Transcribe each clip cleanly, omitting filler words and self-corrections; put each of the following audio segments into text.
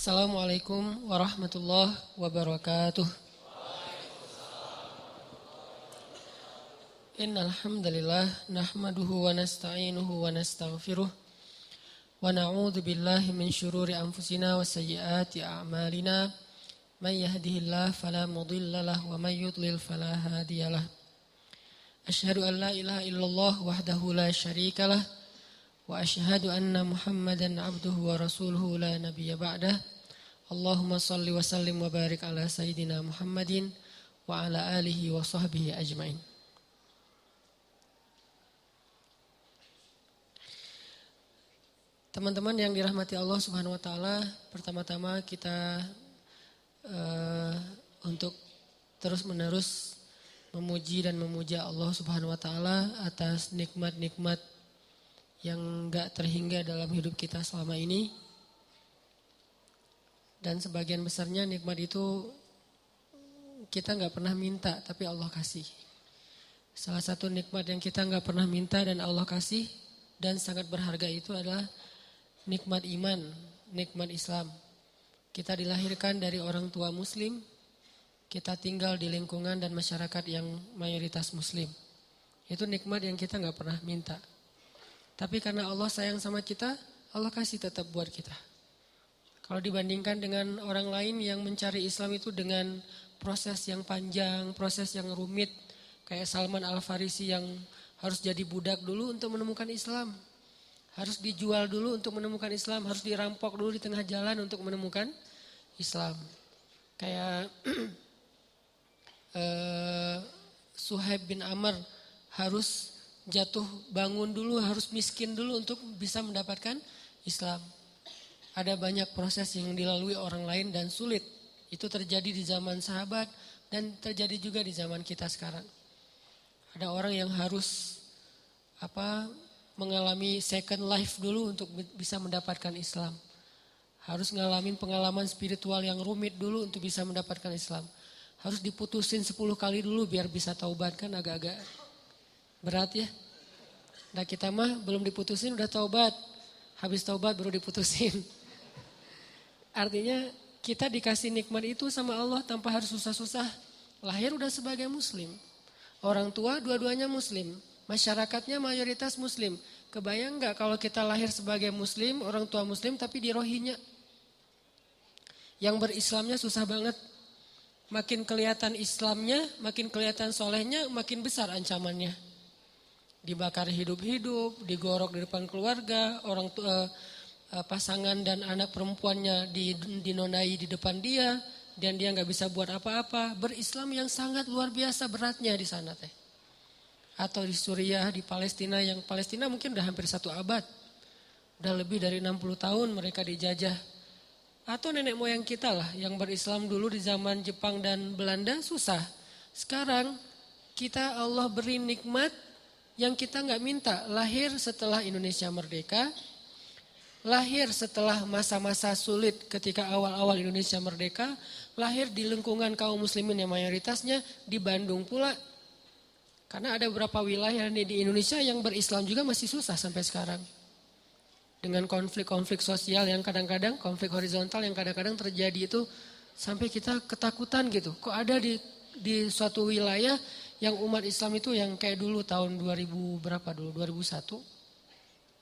Assalamualaikum warahmatullahi wabarakatuh. Innal hamdalillah nahmaduhu wa nasta'inuhu wa nastaghfiruh wa na'udzu billahi min syururi anfusina wa sayyiati a'malina. May yahdihillahu fala mudilla lahu wa may yudlil fala hadiyalah. Asyhadu an la ilaha illallah wahdahu la syarikalah wa asyhadu anna Muhammadan abduhu wa rasuluhu la nabiyya ba'dah. Allahumma salli wa sallim wa barik ala sayyidina Muhammadin wa ala alihi wa sahbihi ajmain. Teman-teman yang dirahmati Allah Subhanahu wa taala, pertama-tama kita untuk terus-menerus memuji dan memuja Allah Subhanahu wa taala atas nikmat-nikmat yang enggak terhingga dalam hidup kita selama ini. Dan sebagian besarnya nikmat itu kita enggak pernah minta, tapi Allah kasih. Salah satu nikmat yang kita enggak pernah minta dan Allah kasih dan sangat berharga itu adalah nikmat iman, nikmat Islam. Kita dilahirkan dari orang tua muslim, kita tinggal di lingkungan dan masyarakat yang mayoritas muslim. Itu nikmat yang kita gak pernah minta. Tapi karena Allah sayang sama kita, Allah kasih tetap buat kita. Kalau dibandingkan dengan orang lain yang mencari Islam itu dengan proses yang panjang, proses yang rumit, kayak Salman Al-Farisi yang harus jadi budak dulu untuk menemukan Islam. Harus dijual dulu untuk menemukan Islam, harus dirampok dulu di tengah jalan untuk menemukan Islam. Kayak Suhaib bin Amr harus jatuh bangun dulu, harus miskin dulu untuk bisa mendapatkan Islam. Ada banyak proses yang dilalui orang lain dan sulit. Itu terjadi di zaman sahabat dan terjadi juga di zaman kita sekarang. Ada orang yang harus mengalami second life dulu untuk bisa mendapatkan Islam. Harus ngalamin pengalaman spiritual yang rumit dulu untuk bisa mendapatkan Islam. Harus diputusin 10 kali dulu biar bisa taubat, kan agak-agak berat ya. Nah kita mah belum diputusin udah taubat. Habis taubat baru diputusin. Artinya kita dikasih nikmat itu sama Allah tanpa harus susah-susah. Lahir udah sebagai muslim. Orang tua dua-duanya muslim. Masyarakatnya mayoritas muslim. Kebayang gak kalau kita lahir sebagai muslim, orang tua muslim tapi di Rohingya. Yang berislamnya susah banget. Makin kelihatan Islamnya, makin kelihatan solehnya, makin besar ancamannya. Dibakar hidup-hidup, digorok di depan keluarga, orang tua, pasangan dan anak perempuannya dinodai di depan dia. Dan dia gak bisa buat apa-apa. Berislam yang sangat luar biasa beratnya di sana teh. Atau di Suriah, di Palestina, yang Palestina mungkin udah hampir 1 abad. Udah lebih dari 60 tahun mereka dijajah. Atau nenek moyang kita lah yang berislam dulu di zaman Jepang dan Belanda susah. Sekarang kita Allah beri nikmat yang kita gak minta. Lahir setelah Indonesia merdeka. Lahir setelah masa-masa sulit ketika awal-awal Indonesia merdeka. Lahir di lingkungan kaum muslimin yang mayoritasnya di Bandung pula. Karena ada beberapa wilayah di Indonesia yang berislam juga masih susah sampai sekarang. Dengan konflik-konflik sosial yang kadang-kadang, konflik horizontal yang kadang-kadang terjadi itu sampai kita ketakutan gitu. Kok ada di suatu wilayah yang umat Islam itu yang kayak dulu tahun 2001.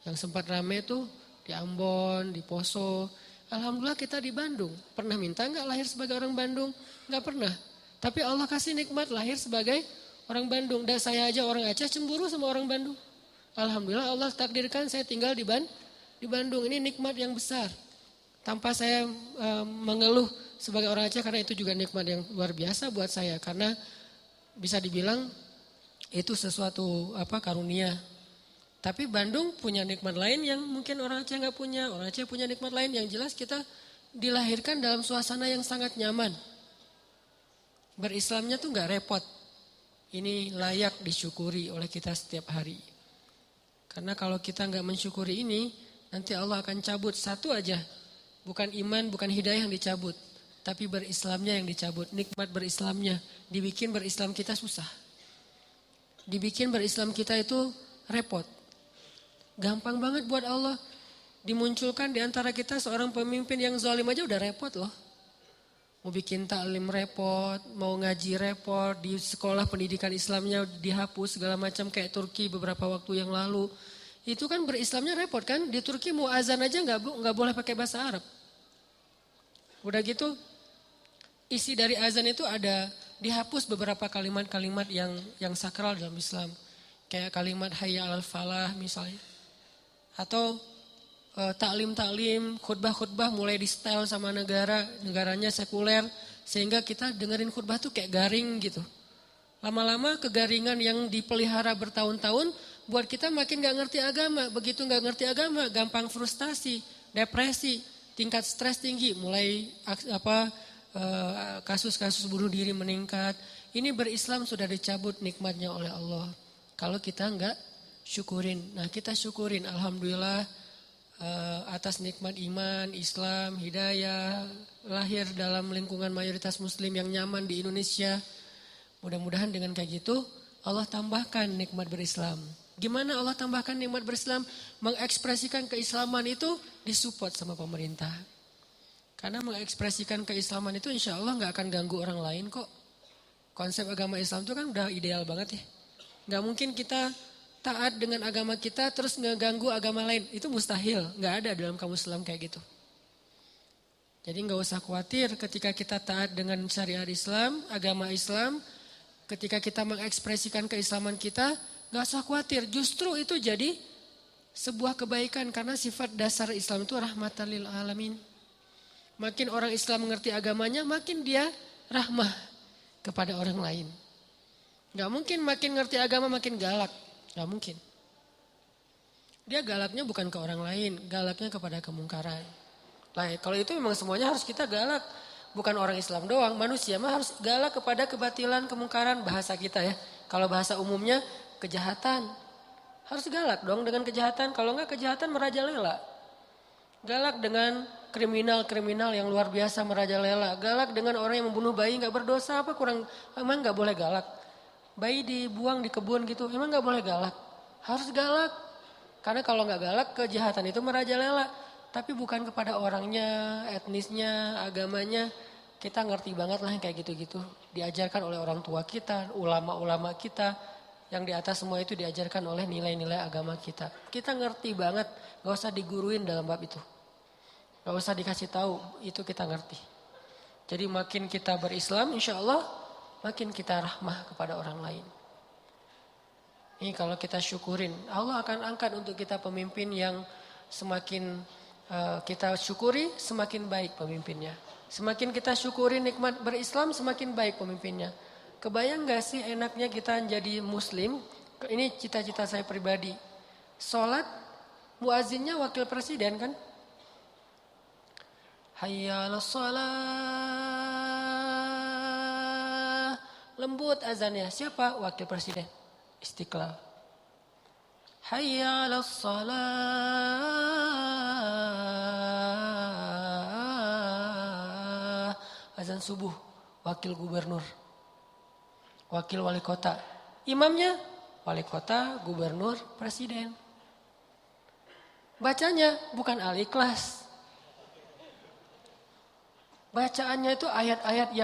Yang sempat rame tuh di Ambon, di Poso. Alhamdulillah kita di Bandung. Pernah minta enggak lahir sebagai orang Bandung? Enggak pernah. Tapi Allah kasih nikmat lahir sebagai orang Bandung. Dan saya aja orang Aceh cemburu sama orang Bandung. Alhamdulillah Allah takdirkan saya tinggal di Bandung. Ini nikmat yang besar. Tanpa saya mengeluh sebagai orang Aceh karena itu juga nikmat yang luar biasa buat saya. Karena bisa dibilang itu sesuatu karunia. Tapi Bandung punya nikmat lain yang mungkin orang Aceh gak punya. Orang Aceh punya nikmat lain yang jelas kita dilahirkan dalam suasana yang sangat nyaman. Berislamnya tuh gak repot. Ini layak disyukuri oleh kita setiap hari. Karena kalau kita gak mensyukuri ini, nanti Allah akan cabut satu aja. Bukan iman, bukan hidayah yang dicabut. Tapi berislamnya yang dicabut. Nikmat berislamnya. Dibikin berislam kita susah. Dibikin berislam kita itu repot. Gampang banget buat Allah. dimunculkan di antara kita seorang pemimpin yang zalim aja udah repot loh. Mau bikin taklim repot, mau ngaji repot, di sekolah pendidikan Islamnya dihapus segala macam kayak Turki beberapa waktu yang lalu. Itu kan berislamnya repot kan, di Turki mau azan aja nggak boleh pakai bahasa Arab. Udah gitu isi dari azan itu ada dihapus beberapa kalimat-kalimat yang sakral dalam Islam. Kayak kalimat hayya 'alal falah misalnya. Atau taklim-taklim, khutbah-khutbah mulai di style sama negaranya sekuler. Sehingga kita dengerin khutbah tuh kayak garing gitu. Lama-lama kegaringan yang dipelihara bertahun-tahun buat kita makin gak ngerti agama. Begitu gak ngerti agama gampang frustasi, depresi, tingkat stres tinggi. Mulai kasus-kasus bunuh diri meningkat. Ini berislam sudah dicabut nikmatnya oleh Allah. Kalau kita enggak syukurin. Nah kita syukurin alhamdulillah atas nikmat iman, Islam, hidayah. Lahir dalam lingkungan mayoritas muslim yang nyaman di Indonesia. Mudah-mudahan dengan kayak gitu Allah tambahkan nikmat berislam. Gimana Allah tambahkan nikmat berislam? Mengekspresikan keislaman itu disupport sama pemerintah. Karena mengekspresikan keislaman itu insya Allah gak akan ganggu orang lain kok. Konsep agama Islam itu kan udah ideal banget ya. Gak mungkin kita taat dengan agama kita terus ngeganggu agama lain. Itu mustahil, gak ada dalam kamus Islam kayak gitu. Jadi gak usah khawatir ketika kita taat dengan syariat Islam, agama Islam. Ketika kita mengekspresikan keislaman kita, gak usah khawatir. Justru itu jadi sebuah kebaikan karena sifat dasar Islam itu rahmatan lil alamin. Makin orang Islam mengerti agamanya, makin dia rahmah kepada orang lain. Gak mungkin makin ngerti agama makin galak. Gak mungkin. Dia galaknya bukan ke orang lain, galaknya kepada kemungkaran. Nah, kalau itu memang semuanya harus kita galak. Bukan orang Islam doang, manusia mah harus galak kepada kebatilan, kemungkaran, bahasa kita ya. Kalau bahasa umumnya kejahatan. Harus galak dong dengan kejahatan, kalau enggak kejahatan merajalela. Galak dengan kriminal-kriminal yang luar biasa merajalela. Galak dengan orang yang membunuh bayi gak berdosa apa kurang, emang gak boleh galak. Bayi dibuang di kebun gitu, emang gak boleh galak. Harus galak. Karena kalau gak galak kejahatan itu merajalela. Tapi bukan kepada orangnya, etnisnya, agamanya. Kita ngerti banget lah yang kayak gitu-gitu. Diajarkan oleh orang tua kita, ulama-ulama kita. Yang di atas semua itu diajarkan oleh nilai-nilai agama kita. Kita ngerti banget, gak usah diguruin dalam bab itu. Gak usah dikasih tahu, itu kita ngerti. Jadi makin kita berislam, insya Allah makin kita rahmah kepada orang lain. Ini kalau kita syukurin, Allah akan angkat untuk kita pemimpin yang semakin kita syukuri, semakin baik pemimpinnya. Semakin kita syukuri nikmat berislam, semakin baik pemimpinnya. Kebayang gak sih enaknya kita jadi muslim? Ini cita-cita saya pribadi. Sholat, muazzinnya wakil presiden kan? Hayya 'alas shalah. Lembut azannya. Siapa? Wakil presiden. Istiqlal. Hayya 'alas shalah. Azan subuh. Wakil gubernur. Wakil wali kota. Imamnya wali kota, gubernur, presiden. Bacanya bukan Al-Ikhlas. Bacaannya itu ayat-ayat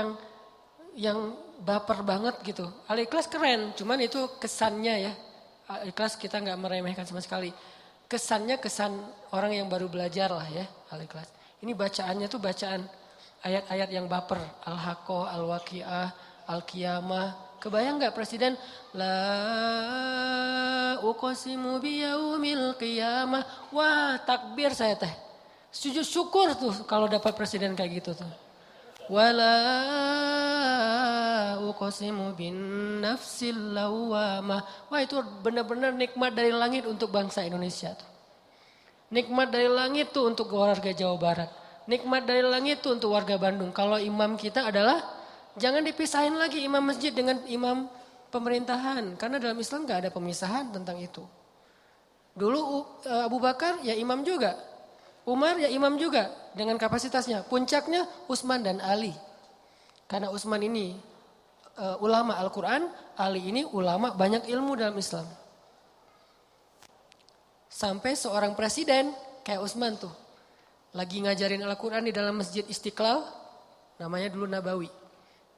yang baper banget gitu. Al-Ikhlas keren, cuman itu kesannya ya. Al-Ikhlas kita nggak meremehkan sama sekali. Kesannya kesan orang yang baru belajar lah ya Al-Ikhlas. Ini bacaannya tuh bacaan ayat-ayat yang baper. Al-Haqqah, Al-Waqi'ah, Al-Qiyamah. Kebayang nggak presiden? La uqsimu biyaumil qiyamah. Wah takbir saya teh. Sujud syukur tuh kalau dapat presiden kayak gitu tuh. Wala uqsimu bin nafsil lawamah. Wah itu benar-benar nikmat dari langit untuk bangsa Indonesia tuh. Nikmat dari langit tuh untuk warga Jawa Barat. Nikmat dari langit tuh untuk warga Bandung. Kalau imam kita adalah jangan dipisahin lagi imam masjid dengan imam pemerintahan. Karena dalam Islam gak ada pemisahan tentang itu. Dulu Abu Bakar ya imam juga. Umar ya imam juga dengan kapasitasnya. Puncaknya Utsman dan Ali. Karena Utsman ini ulama Al-Quran. Ali ini ulama banyak ilmu dalam Islam. Sampai seorang presiden Kayak Utsman tuh. Lagi ngajarin Al-Quran di dalam Masjid Istiqlal. Namanya dulu Nabawi.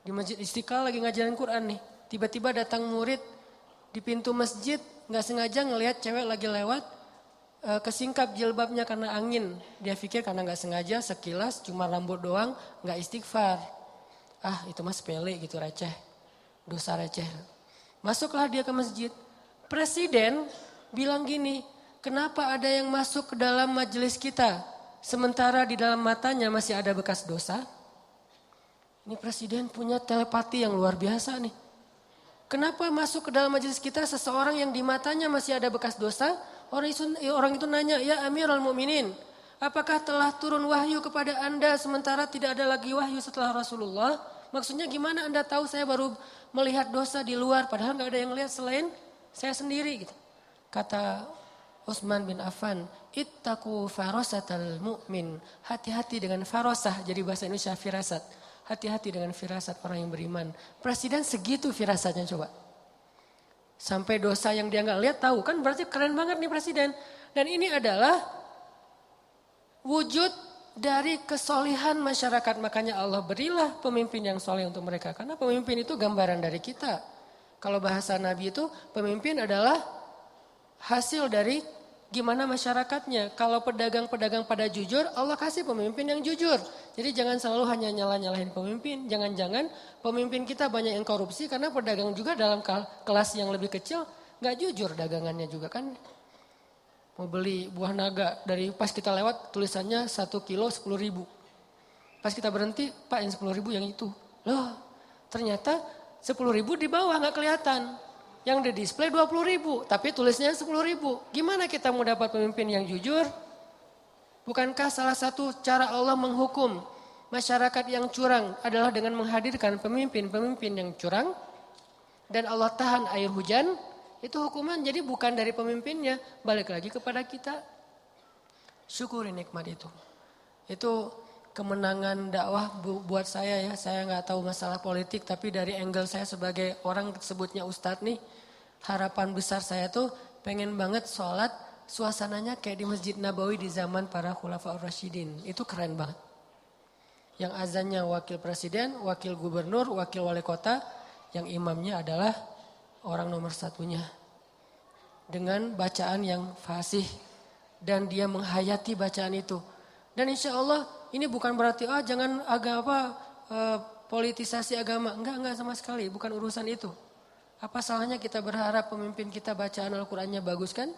Di Masjid Istiqlal lagi ngajarin Quran nih. Tiba-tiba datang murid di pintu masjid. Gak sengaja ngelihat cewek lagi lewat. Kesingkap jilbabnya karena angin. Dia pikir karena gak sengaja sekilas cuma rambut doang. Gak istighfar. Itu mah sepele gitu, receh. Dosa receh. Masuklah dia ke masjid. Presiden bilang gini. Kenapa ada yang masuk ke dalam majelis kita? Sementara di dalam matanya masih ada bekas dosa. Ini presiden punya telepati yang luar biasa nih. Kenapa masuk ke dalam majelis kita seseorang yang di matanya masih ada bekas dosa? Orang itu nanya, ya Amirul Mukminin, apakah telah turun wahyu kepada anda sementara tidak ada lagi wahyu setelah Rasulullah? Maksudnya gimana anda tahu saya baru melihat dosa di luar padahal gak ada yang lihat selain saya sendiri gitu. Kata Utsman bin Affan, ittaqu farasatal mu'min. Hati-hati dengan farasah, jadi bahasa Indonesia firasat. Hati-hati dengan firasat orang yang beriman. Presiden segitu firasatnya coba. Sampai dosa yang dia gak lihat tahu, kan berarti keren banget nih presiden. Dan ini adalah wujud dari kesolihan masyarakat. Makanya Allah berilah pemimpin yang soleh untuk mereka. Karena pemimpin itu gambaran dari kita. Kalau bahasa Nabi itu pemimpin adalah hasil dari gimana masyarakatnya. Kalau pedagang-pedagang pada jujur, Allah kasih pemimpin yang jujur. Jadi jangan selalu hanya nyalahin pemimpin. Jangan-jangan pemimpin kita banyak yang korupsi karena pedagang juga dalam kelas yang lebih kecil gak jujur dagangannya juga kan. Mau beli buah naga dari pas kita lewat tulisannya 1 kilo 10.000. Pas kita berhenti, Pak yang 10.000 yang itu. Loh ternyata 10.000 di bawah gak kelihatan. Yang di display 20.000, tapi tulisnya 10.000. Gimana kita mau dapat pemimpin yang jujur? Bukankah salah satu cara Allah menghukum masyarakat yang curang adalah dengan menghadirkan pemimpin-pemimpin yang curang? Dan Allah tahan air hujan, itu hukuman. Jadi bukan dari pemimpinnya, balik lagi kepada kita. Syukuri nikmat itu. Itu kemenangan dakwah buat saya ya. Saya gak tahu masalah politik, tapi dari angle saya sebagai orang sebutnya ustadz nih. Harapan besar saya tuh pengen banget sholat suasananya kayak di Masjid Nabawi di zaman para Khulafaur Rasyidin. Itu keren banget. Yang azannya wakil presiden, wakil gubernur, wakil wali kota. Yang imamnya adalah orang nomor satunya. Dengan bacaan yang fasih. Dan dia menghayati bacaan itu. Dan insya Allah ini bukan berarti jangan politisasi agama. Enggak sama sekali. Bukan urusan itu. Apa salahnya kita berharap pemimpin kita bacaan Al-Qurannya bagus kan?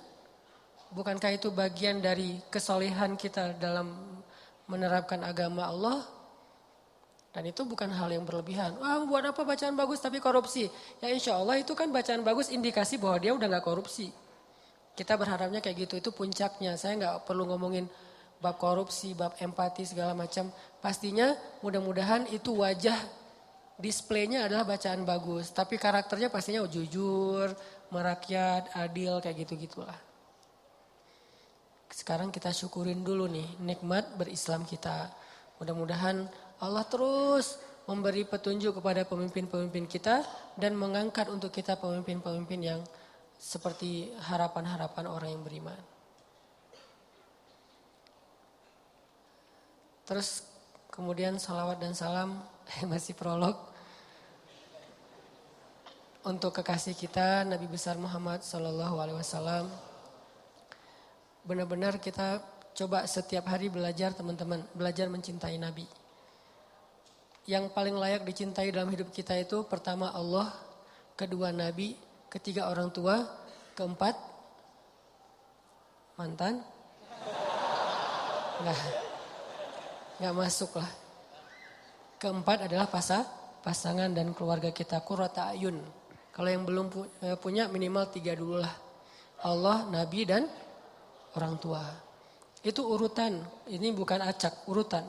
Bukankah itu bagian dari kesolehan kita dalam menerapkan agama Allah? Dan itu bukan hal yang berlebihan. Buat apa bacaan bagus tapi korupsi? Ya insya Allah itu kan bacaan bagus indikasi bahwa dia udah gak korupsi. Kita berharapnya kayak gitu, itu puncaknya. Saya gak perlu ngomongin bab korupsi, bab empati segala macam. Pastinya mudah-mudahan itu wajah displaynya adalah bacaan bagus. Tapi karakternya pastinya jujur, merakyat, adil kayak gitu-gitulah. Sekarang kita syukurin dulu nih nikmat berislam kita. Mudah-mudahan Allah terus memberi petunjuk kepada pemimpin-pemimpin kita. Dan mengangkat untuk kita pemimpin-pemimpin yang seperti harapan-harapan orang yang beriman. Terus kemudian salawat dan salam masih prolog. Untuk kekasih kita Nabi besar Muhammad SAW. Benar-benar kita coba setiap hari belajar teman-teman. Belajar mencintai Nabi. Yang paling layak dicintai dalam hidup kita itu pertama Allah. Kedua Nabi. Ketiga orang tua. Keempat mantan. Enggak masuk lah. Keempat adalah pasangan dan keluarga kita. Qurrata ayun. Kalau yang belum punya minimal 3 dulu lah. Allah, Nabi dan orang tua. Itu urutan. Ini bukan acak, urutan.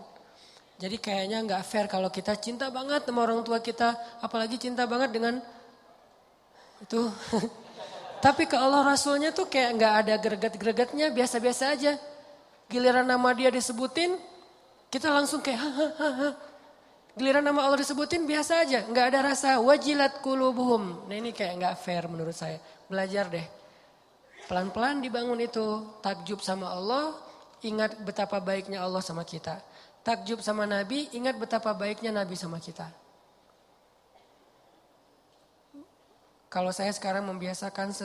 Jadi kayaknya gak fair kalau kita cinta banget sama orang tua kita. Apalagi cinta banget dengan itu. Tapi ke Allah Rasulnya tuh kayak gak ada greget-gregetnya, biasa-biasa aja. Giliran nama dia disebutin, kita langsung kayak Giliran nama Allah disebutin biasa aja. Nggak ada rasa wajilat qulubuhum. Nah ini kayak nggak fair menurut saya. Belajar deh. Pelan-pelan dibangun itu. Takjub sama Allah. ingat betapa baiknya Allah sama kita. Takjub sama Nabi, ingat betapa baiknya Nabi sama kita. Kalau saya sekarang membiasakan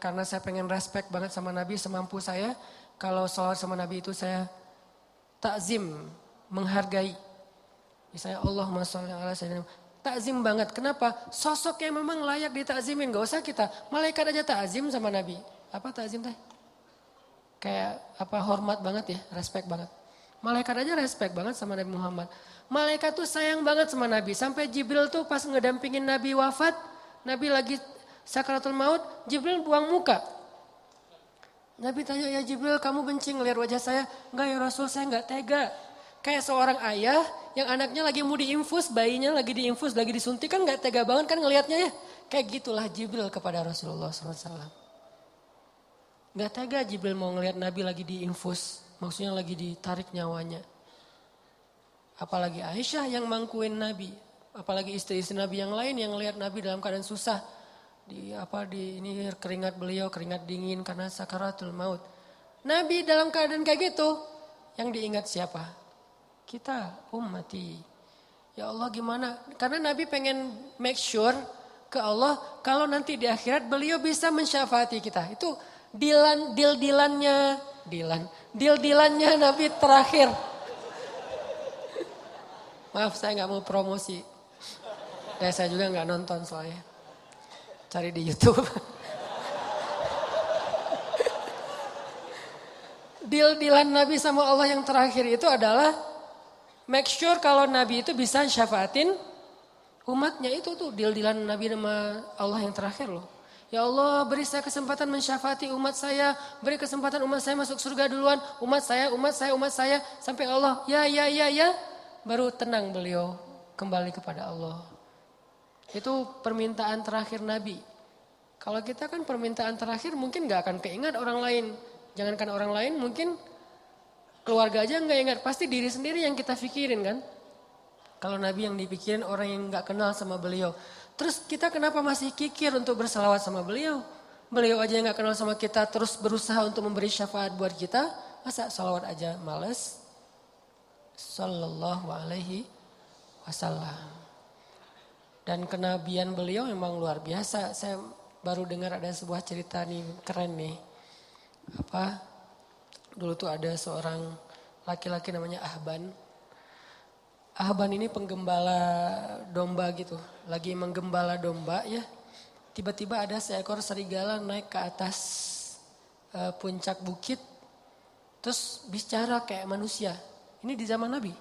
karena saya pengen respect banget sama Nabi semampu saya. Kalau sholawat sama Nabi itu saya takzim, menghargai. Misalnya Allahumma sholli ala sayyidina. Takzim banget. Kenapa? Sosok yang memang layak ditakzimin. Gak usah kita. Malaikat aja takzim sama Nabi. Apa takzim teh? Kayak hormat banget ya, respect banget. Malaikat aja respect banget sama Nabi Muhammad. Malaikat tuh sayang banget sama Nabi. Sampai Jibril tuh pas ngedampingin Nabi wafat, Nabi lagi sakaratul maut, Jibril buang muka. Nabi tanya, ya Jibril kamu benci ngeliat wajah saya? Enggak ya Rasul, saya enggak tega. Kayak seorang ayah yang anaknya lagi mau diinfus, bayinya lagi diinfus, lagi disuntik kan gak tega banget kan ngelihatnya ya. Kayak gitulah Jibril kepada Rasulullah SAW. Gak tega Jibril mau ngelihat Nabi lagi diinfus, maksudnya lagi ditarik nyawanya. Apalagi Aisyah yang mangkuin Nabi, apalagi istri-istri Nabi yang lain yang ngelihat Nabi dalam keadaan susah. Ini keringat beliau, keringat dingin karena sakaratul maut. Nabi dalam keadaan kayak gitu, yang diingat siapa? Kita ummati. Ya Allah gimana? Karena Nabi pengen make sure ke Allah kalau nanti di akhirat beliau bisa mensyafaati kita. Itu deal-dealannya Nabi terakhir. Maaf saya nggak mau promosi. Saya juga nggak nonton soalnya. Cari di YouTube. Deal-dealan Nabi sama Allah yang terakhir itu adalah make sure kalau Nabi itu bisa syafaatin umatnya. Itu tuh deal-dealan Nabi sama Allah yang terakhir loh. Ya Allah beri saya kesempatan mensyafaati umat saya. Beri kesempatan umat saya masuk surga duluan. Umat saya. Sampai Allah ya. Baru tenang beliau kembali kepada Allah. Itu permintaan terakhir Nabi. Kalau kita kan permintaan terakhir mungkin gak akan keingat orang lain. Jangankan orang lain mungkin keluarga aja gak ingat. Pasti diri sendiri yang kita pikirin kan. Kalau Nabi yang dipikirin orang yang gak kenal sama beliau. Terus kita kenapa masih kikir untuk bersalawat sama beliau? Beliau aja yang gak kenal sama kita terus berusaha untuk memberi syafaat buat kita. Masa salawat aja males? Sallallahu alaihi wasallam. Dan kenabian beliau memang luar biasa. Saya baru dengar ada sebuah cerita nih keren nih. Dulu tuh ada seorang laki-laki namanya Ahban. Ahban ini penggembala domba gitu. Lagi menggembala domba ya. Tiba-tiba ada seekor serigala naik ke atas puncak bukit. Terus bicara kayak manusia. Ini di zaman Nabi.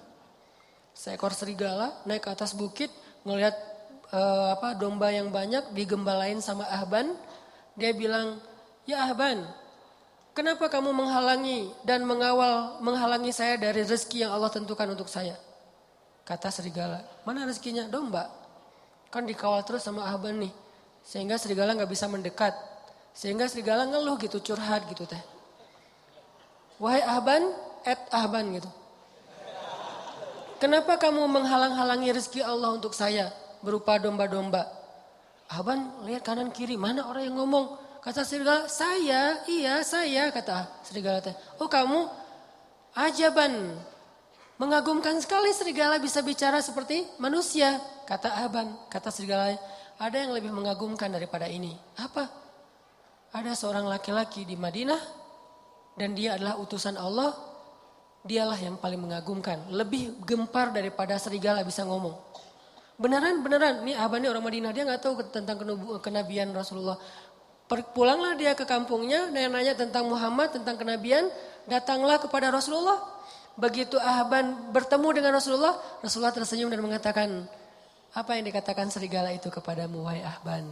Seekor serigala naik ke atas bukit. Ngelihat domba yang banyak digembalain sama Ahban. Dia bilang, ya Ahban, kenapa kamu menghalangi dan menghalangi saya dari rezeki yang Allah tentukan untuk saya? Kata serigala, mana rezekinya? Domba. Kan dikawal terus sama Ahban nih. Sehingga serigala gak bisa mendekat. Sehingga serigala ngeluh gitu, curhat gitu teh. Wahai Ahban, Ahban gitu. Kenapa kamu menghalang-halangi rezeki Allah untuk saya berupa domba-domba? Ahban lihat kanan kiri, mana orang yang ngomong? Kata serigala, saya, kata serigala teh. Oh kamu, ajaban. Mengagumkan sekali serigala bisa bicara seperti manusia. Kata Ahban, kata serigala, ada yang lebih mengagumkan daripada ini. Apa? Ada seorang laki-laki di Madinah dan dia adalah utusan Allah. Dialah yang paling mengagumkan. Lebih gempar daripada serigala bisa ngomong. Beneran. Nih Ahban ini orang Madinah, dia gak tahu tentang kenabian Rasulullah. Pulanglah dia ke kampungnya, nanya tentang Muhammad, tentang kenabian. Datanglah kepada Rasulullah. Begitu Ahban bertemu dengan Rasulullah, Rasulullah tersenyum dan mengatakan, apa yang dikatakan serigala itu kepadamu wahai Ahban?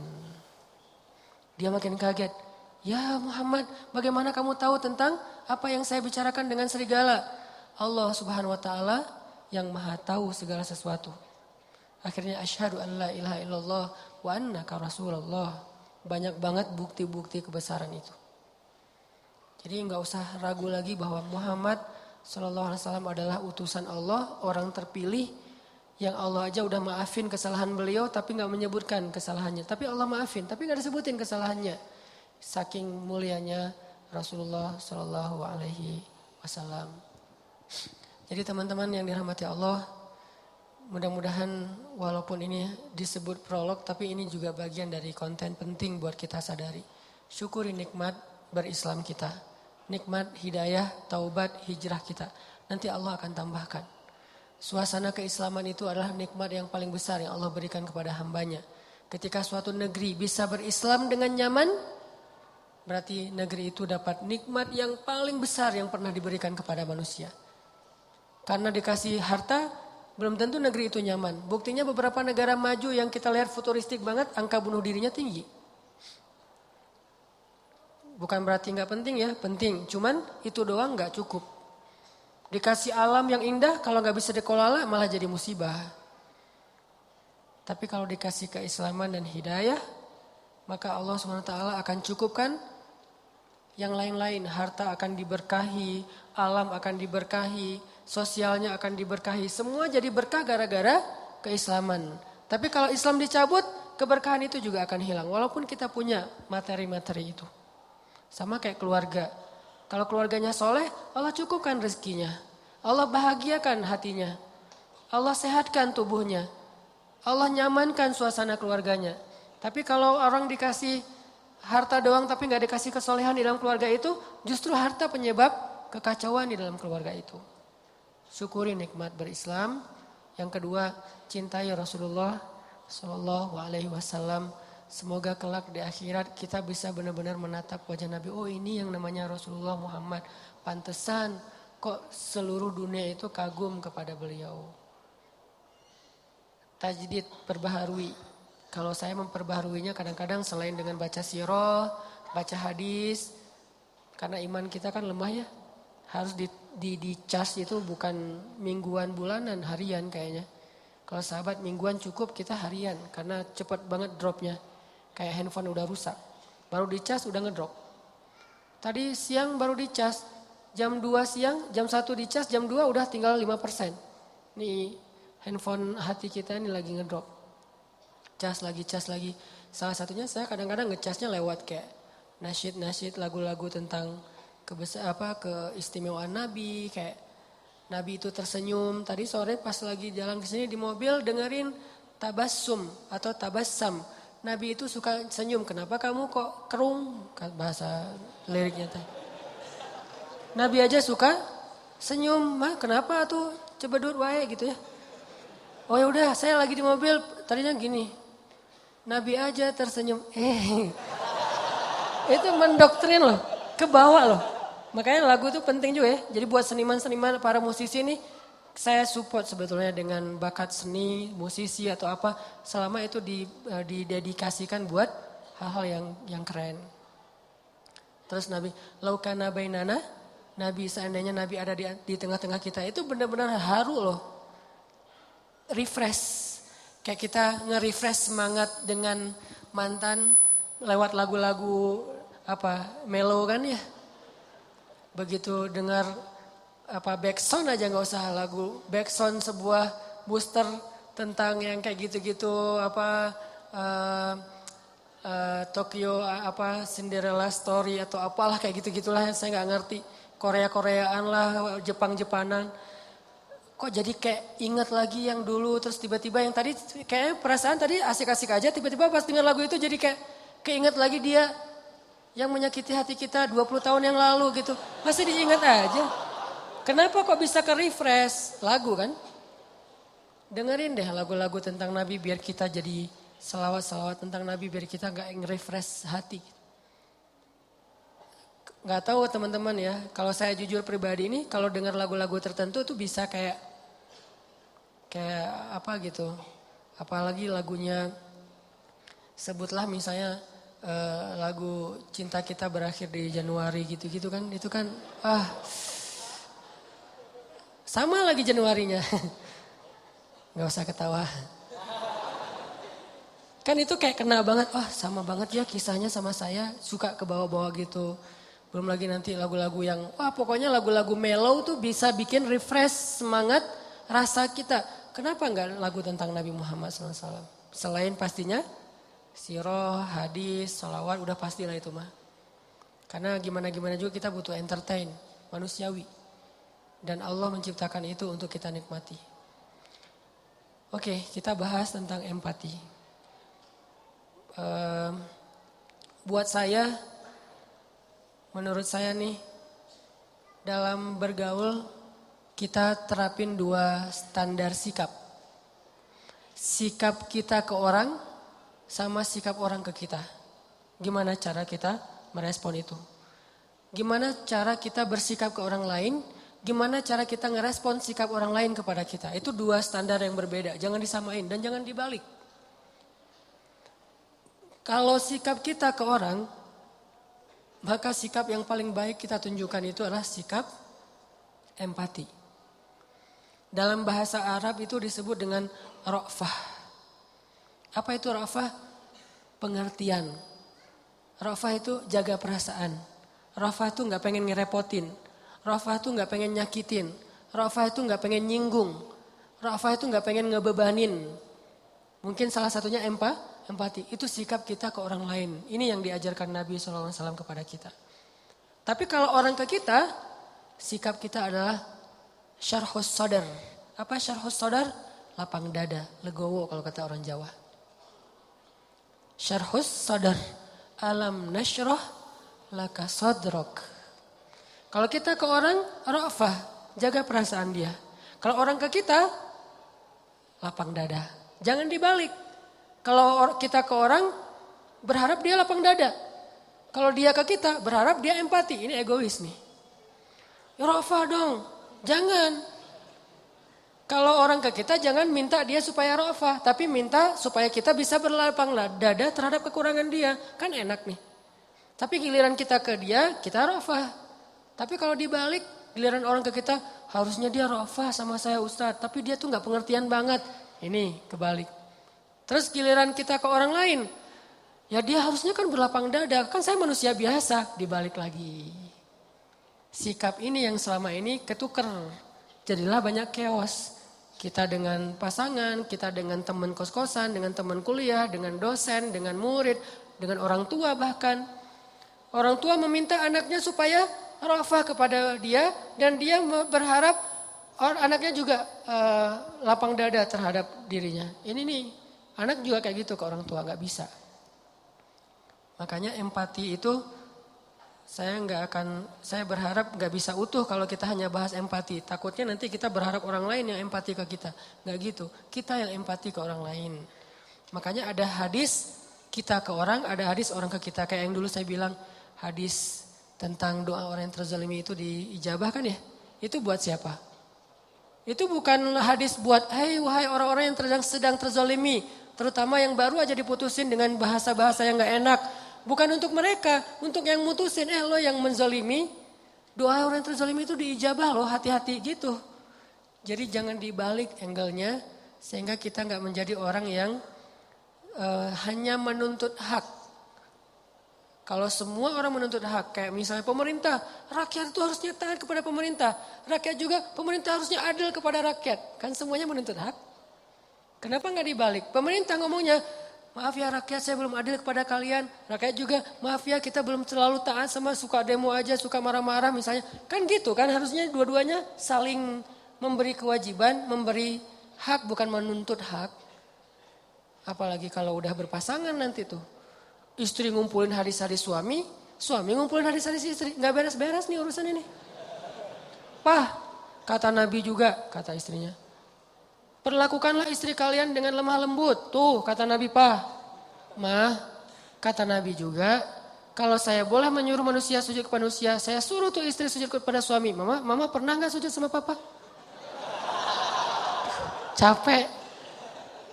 Dia makin kaget. Ya Muhammad, bagaimana kamu tahu tentang apa yang saya bicarakan dengan serigala? Allah Subhanahu wa taala yang Maha tahu segala sesuatu. Akhirnya asyhadu an la ilaha illallah wa annaka rasulullah. Banyak banget bukti-bukti kebesaran itu. Jadi enggak usah ragu lagi bahwa Muhammad sallallahu alaihi wasallam adalah utusan Allah, orang terpilih yang Allah aja udah maafin kesalahan beliau tapi enggak menyebutkan kesalahannya. Tapi Allah maafin, tapi enggak disebutin kesalahannya. Saking mulianya Rasulullah sallallahu alaihi wasallam. Jadi teman-teman yang dirahmati Allah, mudah-mudahan walaupun ini disebut prolog, tapi ini juga bagian dari konten penting buat kita sadari. Syukuri nikmat berislam kita, nikmat hidayah, taubat, hijrah kita. Nanti Allah akan tambahkan. Suasana keislaman itu adalah nikmat yang paling besar yang Allah berikan kepada hambanya. Ketika suatu negeri bisa berislam dengan nyaman, berarti negeri itu dapat nikmat yang paling besar yang pernah diberikan kepada manusia. Karena dikasih harta, belum tentu negeri itu nyaman. Buktinya beberapa negara maju yang kita lihat futuristik banget, angka bunuh dirinya tinggi. Bukan berarti nggak penting ya, penting. Cuman itu doang nggak cukup. Dikasih alam yang indah, kalau nggak bisa dikelola malah jadi musibah. Tapi kalau dikasih keislaman dan hidayah, maka Allah SWT akan cukupkan yang lain-lain. Harta akan diberkahi, alam akan diberkahi, sosialnya akan diberkahi. Semua jadi berkah gara-gara keislaman. Tapi kalau Islam dicabut, keberkahan itu juga akan hilang. Walaupun kita punya materi-materi itu. Sama kayak keluarga. Kalau keluarganya soleh, Allah cukupkan rezekinya. Allah bahagiakan hatinya. Allah sehatkan tubuhnya. Allah nyamankan suasana keluarganya. Tapi kalau orang dikasih harta doang tapi gak dikasih kesolehan di dalam keluarga itu, justru harta penyebab kekacauan di dalam keluarga itu. Syukuri nikmat berislam. Yang kedua, cintai Rasulullah Sallallahu Alaihi Wasallam. Semoga kelak di akhirat kita bisa benar-benar menatap wajah Nabi. Oh, ini yang namanya Rasulullah Muhammad. Pantesan kok seluruh dunia itu kagum kepada beliau. Tajdid, perbaharui. Kalau saya memperbaharuinya kadang-kadang selain dengan baca sirah, baca hadis. Karena iman kita kan lemah ya. Harus di charge itu bukan mingguan, bulanan, harian kayaknya. Kalau sahabat mingguan cukup, kita harian. Karena cepat banget dropnya. Kayak handphone udah rusak. Baru di charge udah ngedrop. Tadi siang baru di charge. Jam 2 siang, jam 1 di charge, jam 2 udah tinggal 5%. Nih handphone hati kita ini lagi ngedrop. Cas lagi. Salah satunya saya kadang-kadang ngecasnya lewat kayak nasyid-nasyid, lagu-lagu tentang keistimewaan Nabi, kayak Nabi itu tersenyum. Tadi sore pas lagi jalan ke sini di mobil dengerin tabassum atau tabassam. Nabi itu suka senyum. Kenapa kamu kok kerung? Bahasa liriknya tadi. Nabi aja suka senyum. Mah kenapa tuh cebedut wae gitu ya. Oh ya udah, saya lagi di mobil tadinya gini. Nabi aja tersenyum. Itu mendoktrin loh, ke bawah loh. Makanya lagu itu penting juga ya. Jadi buat seniman-seniman, para musisi ini, saya support sebetulnya dengan bakat seni, musisi atau apa. Selama itu didedikasikan buat hal-hal yang keren. Terus Nabi, laukana bainana, Nabi seandainya Nabi ada di tengah-tengah kita, itu benar-benar haru loh. Refresh. Kayak kita nge-refresh semangat dengan mantan lewat lagu-lagu mellow kan ya. Begitu dengar backsound aja nggak usah lagu backsound sebuah booster tentang yang kayak gitu-gitu Tokyo Cinderella Story atau apalah kayak gitu-gitulah yang saya nggak ngerti. Korea-Koreaan lah, Jepang-Jepanan. Kok jadi kayak ingat lagi yang dulu terus tiba-tiba yang tadi kayak perasaan tadi asik-asik aja tiba-tiba pas dengar lagu itu jadi kayak keinget lagi dia yang menyakiti hati kita 20 tahun yang lalu gitu. Masih diingat aja. Kenapa kok bisa ke refresh lagu kan? Dengerin deh lagu-lagu tentang Nabi biar kita jadi selawat-selawat tentang Nabi biar kita gak nge-refresh hati. Gak tahu teman-teman ya, kalau saya jujur pribadi ini kalau dengar lagu-lagu tertentu tuh bisa kayak apa gitu. Apalagi lagunya sebutlah misalnya lagu Cinta Kita Berakhir di Januari gitu-gitu kan. Itu kan sama lagi Januarinya. Gak usah ketawa. Kan itu kayak kena banget, sama banget ya kisahnya sama saya. Suka ke bawah-bawah gitu. Belum lagi nanti lagu-lagu yang, pokoknya lagu-lagu mellow tuh bisa bikin refresh semangat rasa kita. Kenapa enggak lagu tentang Nabi Muhammad SAW? Selain pastinya sirah, hadis, sholawat udah pastilah itu mah. Karena gimana-gimana juga kita butuh entertain, manusiawi. Dan Allah menciptakan itu untuk kita nikmati. Oke, kita bahas tentang empati. Buat saya, menurut saya nih, dalam bergaul kita terapin 2 standar sikap. Sikap kita ke orang sama sikap orang ke kita. Gimana cara kita merespon itu? Gimana cara kita bersikap ke orang lain? Gimana cara kita ngerespon sikap orang lain kepada kita? Itu 2 standar yang berbeda. Jangan disamain dan jangan dibalik. Kalau sikap kita ke orang, maka sikap yang paling baik kita tunjukkan itu adalah sikap empati. Dalam bahasa Arab itu disebut dengan ra'fah. Apa itu ra'fah? Pengertian. Ra'fah itu jaga perasaan. Ra'fah itu gak pengen ngerepotin. Ra'fah itu gak pengen nyakitin. Ra'fah itu gak pengen nyinggung. Ra'fah itu gak pengen ngebebanin. Mungkin salah satunya empati. Itu sikap kita ke orang lain. Ini yang diajarkan Nabi SAW kepada kita. Tapi kalau orang ke kita, sikap kita adalah syarhus sadar. Apa syarhus sadar? Lapang dada, legowo kalau kata orang Jawa. Syarhus sadar. Alam nasyrah laka sadrak. Kalau kita ke orang, ra'fah, jaga perasaan dia. Kalau orang ke kita, lapang dada. Jangan dibalik. Kalau kita ke orang, berharap dia lapang dada. Kalau dia ke kita, berharap dia empati. Ini egois nih. Ya ra'fah dong, jangan. Kalau orang ke kita, jangan minta dia supaya ra'fah. Tapi minta supaya kita bisa berlapang dada terhadap kekurangan dia. Kan enak nih. Tapi giliran kita ke dia, kita ra'fah. Tapi kalau dibalik, giliran orang ke kita, harusnya dia ra'fah sama saya Ustadz. Tapi dia tuh gak pengertian banget. Ini kebalik. Terus giliran kita ke orang lain, ya dia harusnya kan berlapang dada. Kan saya manusia biasa, dibalik lagi. Sikap ini yang selama ini ketuker. Jadilah banyak chaos. Kita dengan pasangan, kita dengan teman kos-kosan, dengan teman kuliah, dengan dosen, dengan murid, dengan orang tua bahkan. Orang tua meminta anaknya supaya ra'fah kepada dia dan dia berharap anaknya juga lapang dada terhadap dirinya. Ini nih, anak juga kayak gitu ke orang tua, gak bisa. Makanya empati itu saya berharap gak bisa utuh kalau kita hanya bahas empati. Takutnya nanti kita berharap orang lain yang empati ke kita. Gak gitu, kita yang empati ke orang lain. Makanya ada hadis kita ke orang, ada hadis orang ke kita. Kayak yang dulu saya bilang, hadis tentang doa orang yang terzalimi itu diijabah kan ya? Itu buat siapa? Itu bukan hadis buat, wahai orang-orang yang sedang terzalimi. Terutama yang baru aja diputusin dengan bahasa-bahasa yang gak enak. Bukan untuk mereka, untuk yang mutusin. Lo yang menzalimi, doa orang yang terzalimi itu diijabah loh, hati-hati gitu. Jadi jangan dibalik angle-nya, sehingga kita gak menjadi orang yang hanya menuntut hak. Kalau semua orang menuntut hak, kayak misalnya pemerintah, rakyat itu harusnya taat kepada pemerintah. Rakyat juga, pemerintah harusnya adil kepada rakyat. Kan semuanya menuntut hak. Kenapa gak dibalik? Pemerintah ngomongnya, maaf ya rakyat saya belum adil kepada kalian. Rakyat juga, maaf ya kita belum terlalu taat sama suka demo aja, suka marah-marah misalnya. Kan gitu kan harusnya dua-duanya saling memberi kewajiban, memberi hak bukan menuntut hak. Apalagi kalau udah berpasangan nanti tuh. Istri ngumpulin hadis-hadis suami, suami ngumpulin hadis-hadis istri. Gak beres-beres nih urusan ini. Pah, kata Nabi juga, kata istrinya. Perlakukanlah istri kalian dengan lemah lembut. Tuh, kata Nabi, Pah. Mah, kata Nabi juga, kalau saya boleh menyuruh manusia sujud kepada manusia, saya suruh tuh istri sujud kepada suami. Mama pernah gak sujud sama papa? Capek.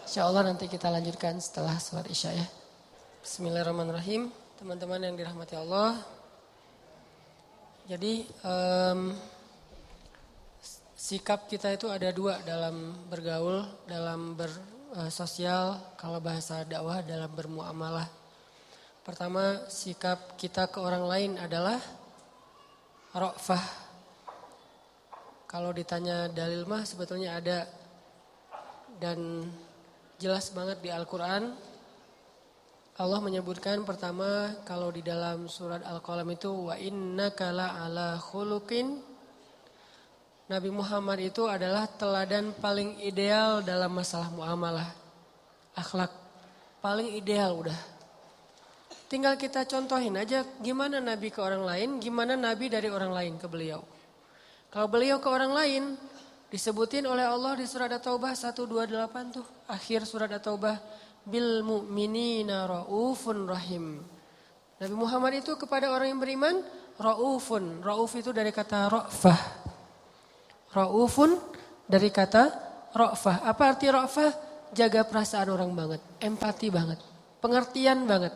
Insya Allah nanti kita lanjutkan setelah sholat isya ya. Bismillahirrahmanirrahim, teman-teman yang dirahmati Allah. Jadi sikap kita itu ada 2 dalam bergaul, dalam bersosial, kalau bahasa dakwah dalam bermuamalah. Pertama, sikap kita ke orang lain adalah ra'fah. Kalau ditanya dalil mah sebetulnya ada dan jelas banget di Al-Quran. Allah menyebutkan pertama kalau di dalam surat Al-Qalam itu wa innaka la'ala khuluqin Nabi Muhammad itu adalah teladan paling ideal dalam masalah muamalah. Akhlak paling ideal udah. Tinggal kita contohin aja gimana Nabi ke orang lain, gimana Nabi dari orang lain ke beliau. Kalau beliau ke orang lain, disebutin oleh Allah di surat At-Taubah 128 tuh. Akhir surat At-Taubah, bil mu'minina ra'ufun rahim. Nabi Muhammad itu kepada orang yang beriman, ra'ufun. Ra'uf itu dari kata ra'fah. Ra'ufun dari kata ra'fah. Apa arti ra'fah? Jaga perasaan orang banget, empati banget, pengertian banget.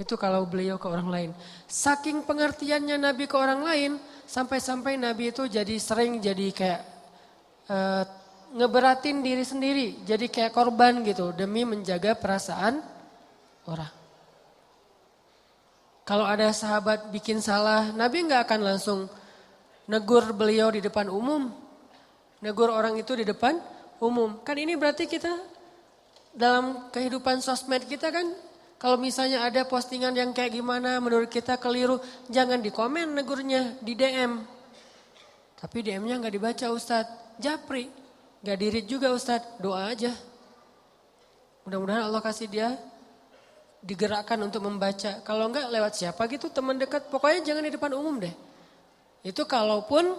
Itu kalau beliau ke orang lain. Saking pengertiannya Nabi ke orang lain, sampai-sampai Nabi itu sering jadi kayak ngeberatin diri sendiri. Jadi kayak korban gitu demi menjaga perasaan orang. Kalau ada sahabat bikin salah, Nabi nggak akan langsung negur beliau di depan umum. Negur orang itu di depan umum. Kan ini berarti kita dalam kehidupan sosmed kita kan, kalau misalnya ada postingan yang kayak gimana menurut kita keliru, jangan di komen negurnya, di DM. Tapi DM-nya gak dibaca Ustadz, japri. Gak dirit juga Ustadz, doa aja. Mudah-mudahan Allah kasih dia digerakkan untuk membaca. Kalau enggak lewat siapa gitu, teman dekat, pokoknya jangan di depan umum deh. Itu kalaupun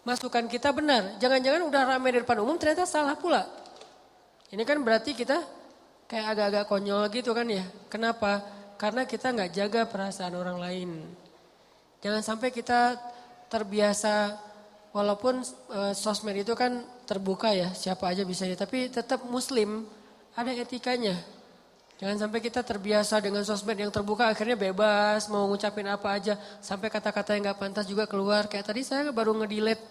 masukan kita benar. Jangan-jangan udah ramai di depan umum ternyata salah pula. Ini kan berarti kita kayak agak-agak konyol gitu kan ya. Kenapa? Karena kita gak jaga perasaan orang lain. Jangan sampai kita terbiasa, walaupun sosmed itu kan terbuka ya, siapa aja bisa ya. Tapi tetap muslim, ada etikanya. Jangan sampai kita terbiasa dengan sosmed yang terbuka, akhirnya bebas, mau ngucapin apa aja. Sampai kata-kata yang gak pantas juga keluar. Kayak tadi saya baru nge-delete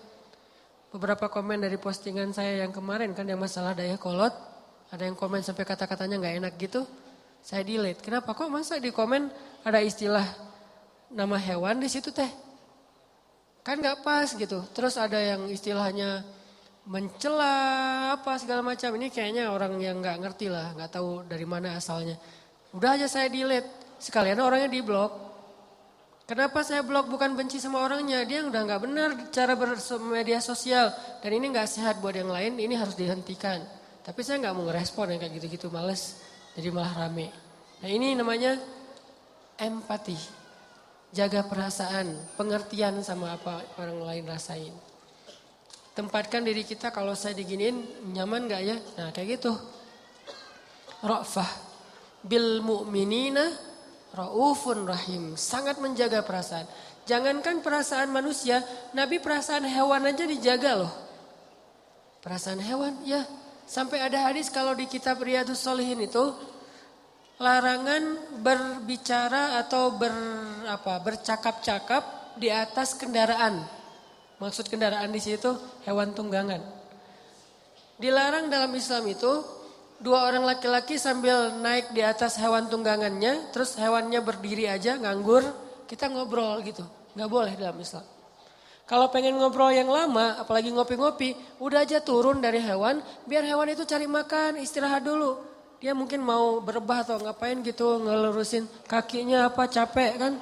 beberapa komen dari postingan saya yang kemarin kan, yang masalah daya kolot. Ada yang komen sampai kata-katanya gak enak gitu, saya delete. Kenapa kok masa di komen ada istilah nama hewan di situ teh? Kan gak pas gitu. Terus ada yang istilahnya mencela apa segala macam. Ini kayaknya orang yang gak ngerti lah, gak tahu dari mana asalnya. Udah aja saya delete, sekalian orangnya di blok. Kenapa saya blok? Bukan benci sama orangnya, dia udah gak benar cara bermedia sosial. Dan ini gak sehat buat yang lain, ini harus dihentikan. Tapi saya gak mau ngerespon yang kayak gitu-gitu, males. Jadi malah rame. Nah ini namanya empati. Jaga perasaan, pengertian sama apa orang lain rasain. Tempatkan diri kita, kalau saya diginiin nyaman gak ya? Nah kayak gitu. Ra'fah. Bil mu'minina ra'ufun rahim. Sangat menjaga perasaan. Jangankan perasaan manusia, Nabi perasaan hewan aja dijaga loh. Perasaan hewan ya. Sampai ada hadis kalau di kitab Riyadhus Shalihin itu, larangan berbicara atau bercakap-cakap di atas kendaraan. Maksud kendaraan di situ hewan tunggangan. Dilarang dalam Islam itu, dua orang laki-laki sambil naik di atas hewan tunggangannya, terus hewannya berdiri aja nganggur, kita ngobrol gitu. Gak boleh dalam Islam. Kalau pengen ngobrol yang lama, apalagi ngopi-ngopi, udah aja turun dari hewan, biar hewan itu cari makan, istirahat dulu. Dia mungkin mau berebah atau ngapain gitu, ngelurusin kakinya apa, capek kan.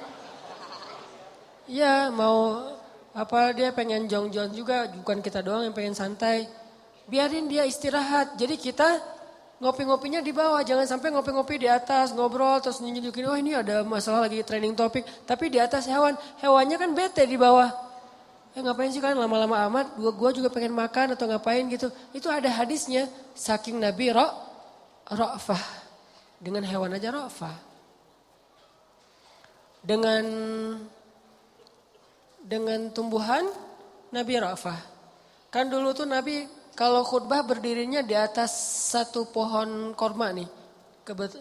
Iya mau apa, dia pengen jong-jong juga, bukan kita doang yang pengen santai. Biarin dia istirahat, jadi kita ngopi-ngopinya di bawah, jangan sampai ngopi-ngopi di atas, ngobrol terus nunjukin, oh ini ada masalah lagi trending topik. Tapi di atas hewan, hewannya kan bete di bawah. Ngapain sih kan lama-lama amat, gua juga pengen makan atau ngapain gitu. Itu ada hadisnya, saking Nabi ra'fah. Dengan hewan aja ra'fah. Dengan tumbuhan, Nabi ra'fah. Kan dulu tuh Nabi kalau khutbah berdirinya di atas satu pohon korma nih.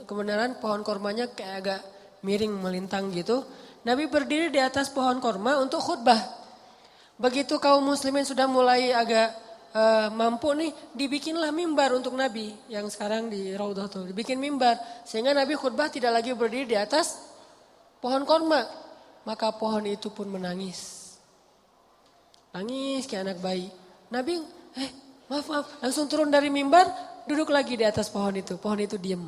Kebenaran pohon kormanya kayak agak miring melintang gitu. Nabi berdiri di atas pohon korma untuk khutbah. Begitu kaum muslimin sudah mulai agak mampu nih, dibikinlah mimbar untuk Nabi. Yang sekarang di Raudhah tuh, dibikin mimbar. Sehingga Nabi khutbah tidak lagi berdiri di atas pohon korma. Maka pohon itu pun menangis. Nangis kayak anak bayi. Nabi, maaf, langsung turun dari mimbar, duduk lagi di atas pohon itu. Pohon itu diem.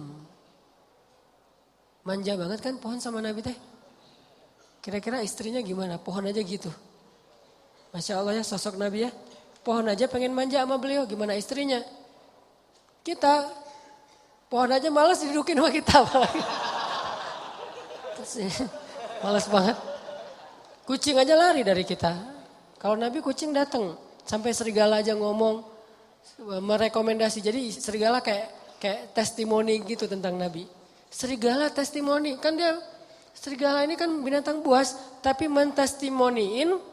Manja banget kan pohon sama Nabi teh. Kira-kira istrinya gimana? Pohon aja gitu. Masya Allah ya sosok Nabi ya. Pohon aja pengen manja sama beliau, gimana istrinya? Kita, pohon aja malas didudukin sama kita. Malas banget. Kucing aja lari dari kita. Kalau Nabi kucing datang. Sampai serigala aja ngomong, merekomendasi. Jadi serigala kayak testimoni gitu tentang Nabi. Serigala testimoni, kan dia, serigala ini kan binatang buas. Tapi mentestimoniin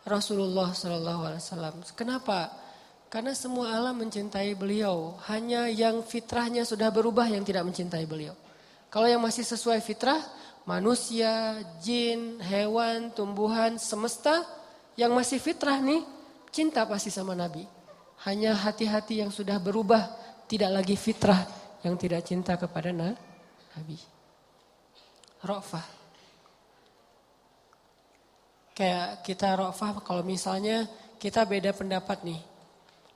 Rasulullah SAW. Kenapa? Karena semua alam mencintai beliau. Hanya yang fitrahnya sudah berubah yang tidak mencintai beliau. Kalau yang masih sesuai fitrah, manusia, jin, hewan, tumbuhan, semesta, yang masih fitrah nih, cinta pasti sama Nabi. Hanya hati-hati yang sudah berubah, tidak lagi fitrah, yang tidak cinta kepada Nabi. Ra'fah. Kayak kita Ra'fah kalau misalnya kita beda pendapat nih.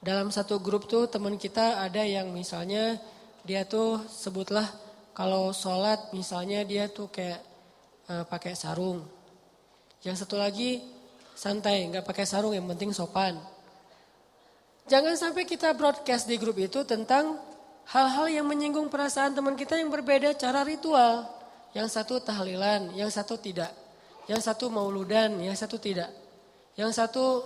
Dalam satu grup tuh teman kita ada yang misalnya dia tuh sebutlah kalau sholat misalnya dia tuh kayak pakai sarung. Yang satu lagi santai nggak pakai sarung yang penting sopan. Jangan sampai kita broadcast di grup itu tentang hal-hal yang menyinggung perasaan teman kita yang berbeda cara ritual. Yang satu tahlilan, yang satu tidak. Yang satu mauludan, yang satu tidak. Yang satu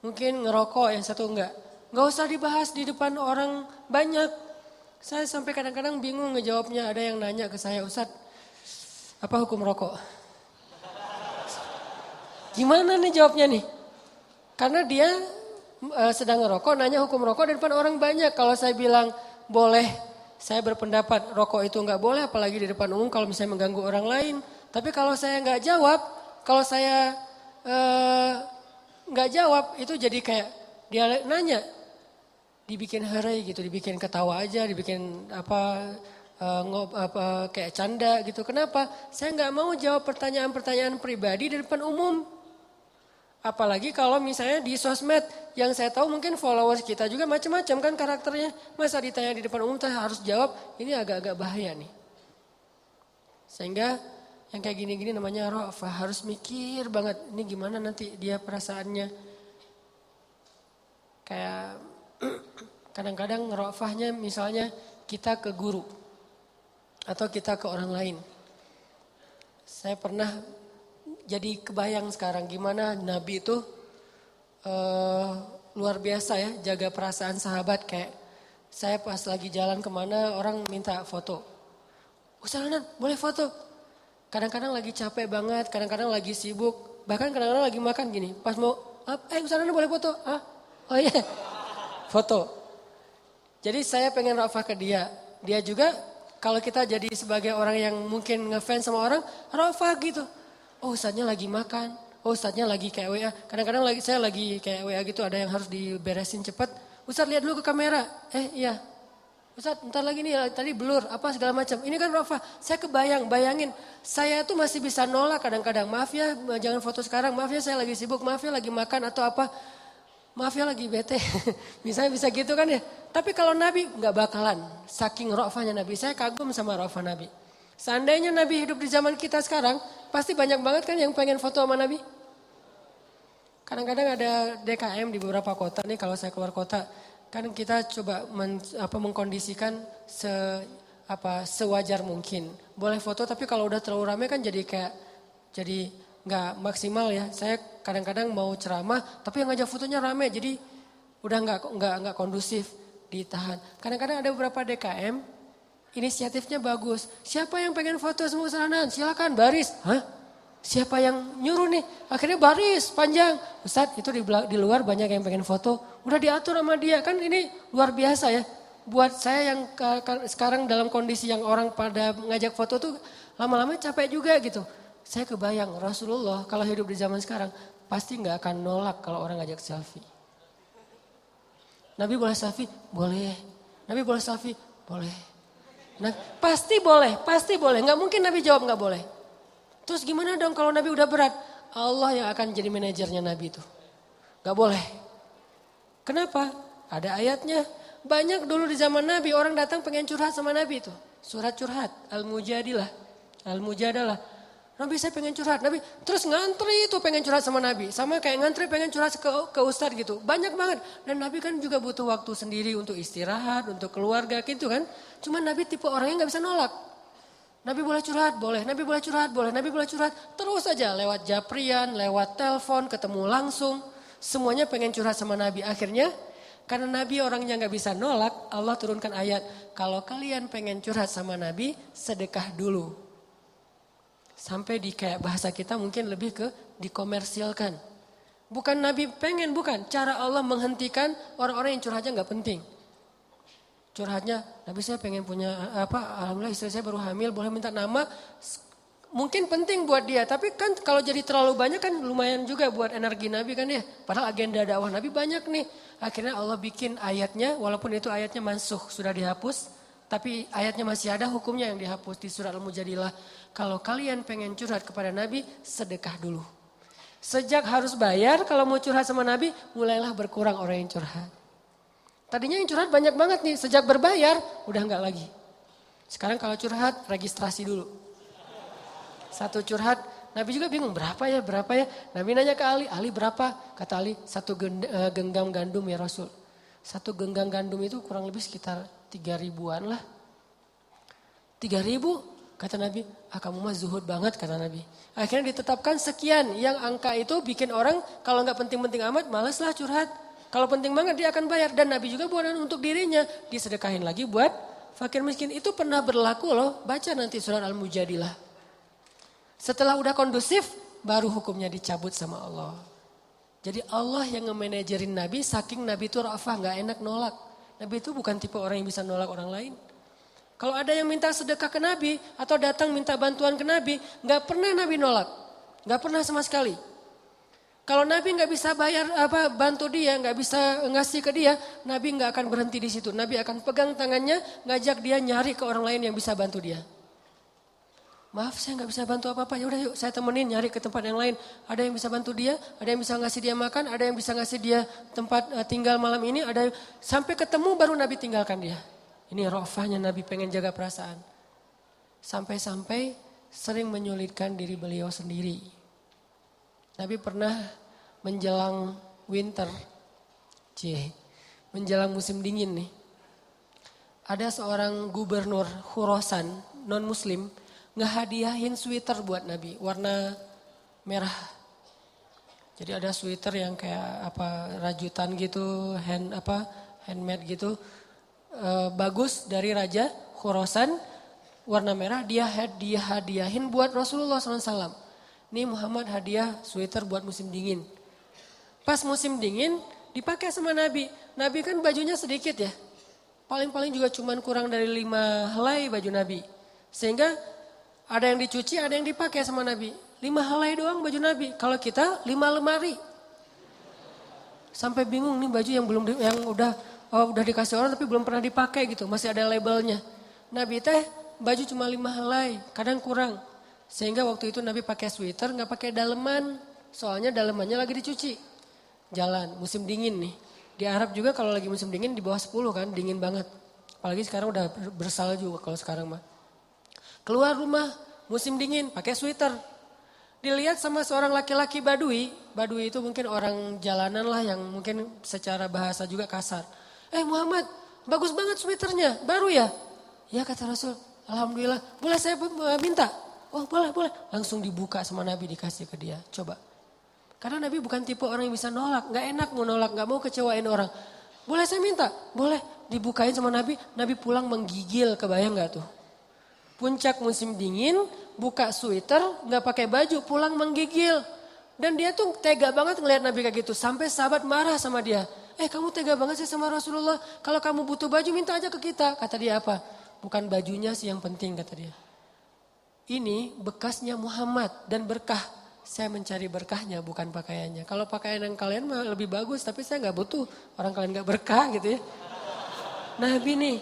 mungkin ngerokok, yang satu enggak. Enggak usah dibahas di depan orang banyak. Saya sampai kadang-kadang bingung ngejawabnya. Ada yang nanya ke saya, Ustadz, apa hukum rokok? Gimana nih jawabnya nih? Karena dia sedang ngerokok, nanya hukum rokok di depan orang banyak. Kalau saya bilang boleh, saya berpendapat rokok itu enggak boleh, apalagi di depan umum kalau misalnya mengganggu orang lain. Tapi kalau saya nggak jawab, kalau saya nggak jawab, itu jadi kayak dia nanya, dibikin herai gitu, dibikin ketawa aja, dibikin kayak canda gitu. Kenapa? Saya nggak mau jawab pertanyaan-pertanyaan pribadi di depan umum. Apalagi kalau misalnya di sosmed, yang saya tahu mungkin followers kita juga macam-macam kan karakternya. Masa ditanya di depan umum, saya harus jawab, ini agak-agak bahaya nih. Sehingga yang kayak gini-gini namanya Ra'fah, harus mikir banget ini gimana nanti dia perasaannya. Kayak kadang-kadang Ra'fahnya misalnya kita ke guru atau kita ke orang lain. Saya pernah jadi kebayang sekarang gimana Nabi itu luar biasa ya jaga perasaan sahabat. Kayak saya pas lagi jalan kemana orang minta foto. Ustaz boleh foto? Kadang-kadang lagi capek banget, kadang-kadang lagi sibuk, bahkan kadang-kadang lagi makan gini. Pas mau, Ustaz boleh foto? Oh iya, foto. Jadi saya pengen Ra'fah ke dia. Dia juga kalau kita jadi sebagai orang yang mungkin ngefans sama orang, Ra'fah gitu. Oh Ustaznya lagi makan, oh Ustaznya lagi kayak WA. Kadang-kadang saya lagi kayak WA gitu, ada yang harus diberesin cepat. Ustaz lihat dulu ke kamera, iya. Ustaz, bentar lagi nih tadi blur, apa segala macam. Ini kan Ra'fah, saya bayangin. Saya tuh masih bisa nolak kadang-kadang. Maaf ya, jangan foto sekarang. Maaf ya, saya lagi sibuk. Maaf ya, lagi makan atau apa. Maaf ya, lagi bete. Misalnya bisa gitu kan ya. Tapi kalau Nabi nggak bakalan. Saking Ra'fahnya Nabi, saya kagum sama Ra'fah Nabi. Seandainya Nabi hidup di zaman kita sekarang, pasti banyak banget kan yang pengen foto sama Nabi. Kadang-kadang ada DKM di beberapa kota nih, kalau saya keluar kota. Kan kita coba mengkondisikan sewajar mungkin. Boleh foto tapi kalau udah terlalu ramai kan jadi nggak maksimal ya. Saya kadang-kadang mau ceramah tapi yang ngajak fotonya ramai jadi udah nggak kondusif, ditahan. Kadang-kadang ada beberapa DKM inisiatifnya bagus. Siapa yang pengen foto semua saranan? Silakan baris. Hah? Siapa yang nyuruh nih? Akhirnya baris panjang. Ustaz itu di luar banyak yang pengen foto. Udah diatur sama dia. Kan ini luar biasa ya. Buat saya yang sekarang dalam kondisi yang orang pada ngajak foto tuh lama-lama capek juga gitu. Saya kebayang Rasulullah kalau hidup di zaman sekarang pasti gak akan nolak kalau orang ngajak selfie. Nabi boleh selfie? Boleh. Nabi boleh selfie? Boleh. Nah, pasti boleh. Gak mungkin Nabi jawab gak boleh. Terus gimana dong kalau Nabi udah berat? Allah yang akan jadi manajernya Nabi itu. Gak boleh. Kenapa? Ada ayatnya. Banyak dulu di zaman Nabi orang datang pengen curhat sama Nabi itu. Surat curhat. Al-Mujadilah. Nabi saya pengen curhat. Nabi terus ngantri itu pengen curhat sama Nabi. Sama kayak ngantri pengen curhat ke ustadz gitu. Banyak banget. Dan Nabi kan juga butuh waktu sendiri untuk istirahat, untuk keluarga gitu kan. Cuma Nabi tipe orangnya gak bisa nolak. Nabi boleh curhat, boleh. Nabi boleh curhat, boleh. Nabi boleh curhat. Terus aja lewat japrian, lewat telepon, ketemu langsung. Semuanya pengen curhat sama Nabi. Akhirnya karena Nabi orangnya gak bisa nolak, Allah turunkan ayat. Kalau kalian pengen curhat sama Nabi, sedekah dulu. Sampai di kayak bahasa kita mungkin lebih ke dikomersilkan. Bukan Nabi pengen, bukan. Cara Allah menghentikan orang-orang yang curhatnya gak penting. Curhatnya, Nabi saya pengen punya alhamdulillah istri saya baru hamil, boleh minta nama. Mungkin penting buat dia, tapi kan kalau jadi terlalu banyak kan lumayan juga buat energi Nabi kan ya. Padahal agenda dakwah Nabi banyak nih. Akhirnya Allah bikin ayatnya, walaupun itu ayatnya mansuh, sudah dihapus. Tapi ayatnya masih ada hukumnya yang dihapus di surat Al-Mujadilah. Kalau kalian pengen curhat kepada Nabi, sedekah dulu. Sejak harus bayar, kalau mau curhat sama Nabi, mulailah berkurang orang yang curhat. Tadinya yang curhat banyak banget nih, sejak berbayar udah enggak lagi. Sekarang kalau curhat registrasi dulu. Satu curhat, Nabi juga bingung berapa ya. Nabi nanya ke Ali berapa? Kata Ali, 1 genggam gandum ya Rasul. 1 genggam gandum itu kurang lebih sekitar 3.000-an lah. 3.000? Kata Nabi, kamu mah zuhud banget kata Nabi. Akhirnya ditetapkan sekian, yang angka itu bikin orang kalau enggak penting-penting amat malas lah curhat. Kalau penting banget dia akan bayar. Dan Nabi juga buat untuk dirinya. Disedekahin lagi buat fakir miskin. Itu pernah berlaku loh. Baca nanti surat Al-Mujadilah. Setelah udah kondusif, baru hukumnya dicabut sama Allah. Jadi Allah yang nge-manajerin Nabi, saking Nabi itu rafah, gak enak nolak. Nabi itu bukan tipe orang yang bisa nolak orang lain. Kalau ada yang minta sedekah ke Nabi, atau datang minta bantuan ke Nabi, gak pernah Nabi nolak. Gak pernah sama sekali. Kalau Nabi nggak bisa bayar bantu dia, nggak bisa ngasih ke dia, Nabi nggak akan berhenti di situ. Nabi akan pegang tangannya, ngajak dia nyari ke orang lain yang bisa bantu dia. Maaf, saya nggak bisa bantu apa-apa. Ya udah yuk, saya temenin nyari ke tempat yang lain. Ada yang bisa bantu dia, ada yang bisa ngasih dia makan, ada yang bisa ngasih dia tempat tinggal malam ini, ada sampai ketemu baru Nabi tinggalkan dia. Ini rofahnya Nabi pengen jaga perasaan. Sampai-sampai sering menyulitkan diri beliau sendiri. Nabi pernah menjelang winter, menjelang musim dingin nih. Ada seorang gubernur Khurasan, non muslim, ngehadiahin sweater buat Nabi, warna merah. Jadi ada sweater yang kayak rajutan gitu, handmade gitu. Bagus dari Raja Khurasan, warna merah, dia hadiahin buat Rasulullah SAW. Nih Muhammad hadiah sweater buat musim dingin. Pas musim dingin dipakai sama Nabi. Nabi kan bajunya sedikit ya. Paling-paling juga cuman kurang dari 5 helai baju Nabi. Sehingga ada yang dicuci, ada yang dipakai sama Nabi. 5 helai doang baju Nabi. Kalau kita 5 lemari. Sampai bingung nih baju yang udah dikasih orang tapi belum pernah dipakai gitu. Masih ada labelnya. Nabi teh baju cuma 5 helai, kadang kurang. Sehingga waktu itu Nabi pakai sweater, nggak pakai daleman. Soalnya dalemannya lagi dicuci. Jalan, musim dingin nih. Di Arab juga kalau lagi musim dingin di bawah 10 kan, dingin banget. Apalagi sekarang udah bersalju kalau sekarang mah. Keluar rumah, musim dingin, pakai sweater. Dilihat sama seorang laki-laki badui. Badui itu mungkin orang jalanan lah yang mungkin secara bahasa juga kasar. Muhammad, bagus banget sweaternya, baru ya? Ya kata Rasul, alhamdulillah. Boleh saya minta? Oh boleh. Langsung dibuka sama Nabi dikasih ke dia. Coba. Karena Nabi bukan tipe orang yang bisa nolak. Gak enak mau nolak, gak mau kecewain orang. Boleh saya minta? Boleh. Dibukain sama Nabi. Nabi pulang menggigil, kebayang gak tuh? Puncak musim dingin, buka sweater, gak pakai baju, pulang menggigil. Dan dia tuh tega banget ngelihat Nabi kayak gitu. Sampai sahabat marah sama dia. Kamu tega banget sih sama Rasulullah. Kalau kamu butuh baju minta aja ke kita. Kata dia apa? Bukan bajunya sih yang penting kata dia. Ini bekasnya Muhammad dan berkah. Saya mencari berkahnya bukan pakaiannya. Kalau pakaian yang kalian mah lebih bagus tapi saya gak butuh. Orang kalian gak berkah gitu ya. Nabi nih.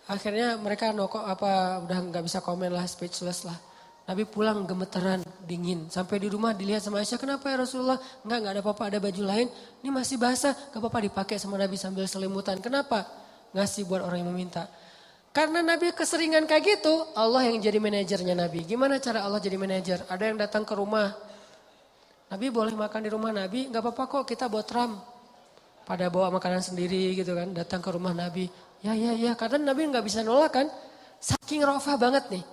Akhirnya mereka udah gak bisa komen lah, speechless lah. Nabi pulang gemeteran, dingin. Sampai di rumah dilihat sama Aisyah, kenapa ya Rasulullah? Gak ada apa-apa, ada baju lain. Ini masih basah, gak apa-apa dipakai sama Nabi sambil selimutan. Kenapa? Ngasih buat orang yang meminta. Karena Nabi keseringan kayak gitu, Allah yang jadi manajernya Nabi. Gimana cara Allah jadi manajer? Ada yang datang ke rumah, Nabi boleh makan di rumah Nabi, gak apa-apa kok kita bawa tram. Pada bawa makanan sendiri gitu kan, datang ke rumah Nabi. Ya, karena Nabi gak bisa nolak kan. Saking rofah banget nih.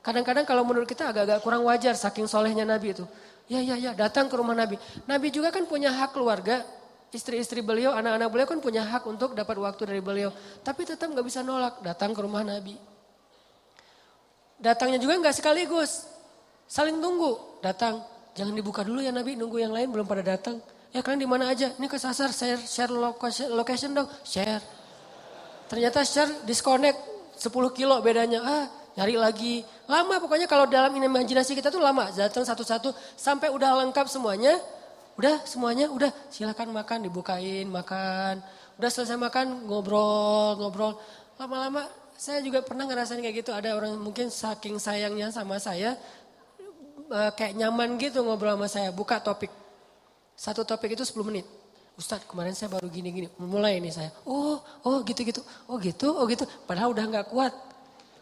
Kadang-kadang kalau menurut kita agak-agak kurang wajar saking solehnya Nabi itu. Ya, datang ke rumah Nabi. Nabi juga kan punya hak keluarga. Istri-istri beliau, anak-anak beliau kan punya hak untuk dapat waktu dari beliau. Tapi tetap gak bisa nolak, datang ke rumah Nabi. Datangnya juga gak sekaligus. Saling tunggu, datang. Jangan dibuka dulu ya Nabi, nunggu yang lain belum pada datang. Ya kalian di mana aja? Ini kesasar, share location dong, share. Ternyata share disconnect 10 kilo bedanya. Nyari lagi. Lama pokoknya kalau dalam imajinasi kita tuh lama. Datang satu-satu sampai udah lengkap semuanya. Udah semuanya, udah silakan makan, dibukain, makan. Udah selesai makan, ngobrol. Lama-lama saya juga pernah ngerasain kayak gitu. Ada orang mungkin saking sayangnya sama saya, kayak nyaman gitu ngobrol sama saya. Buka topik. Satu topik itu 10 menit. Ustadz kemarin saya baru gini-gini. Mulai ini saya. Oh gitu-gitu. Oh gitu. Padahal udah gak kuat.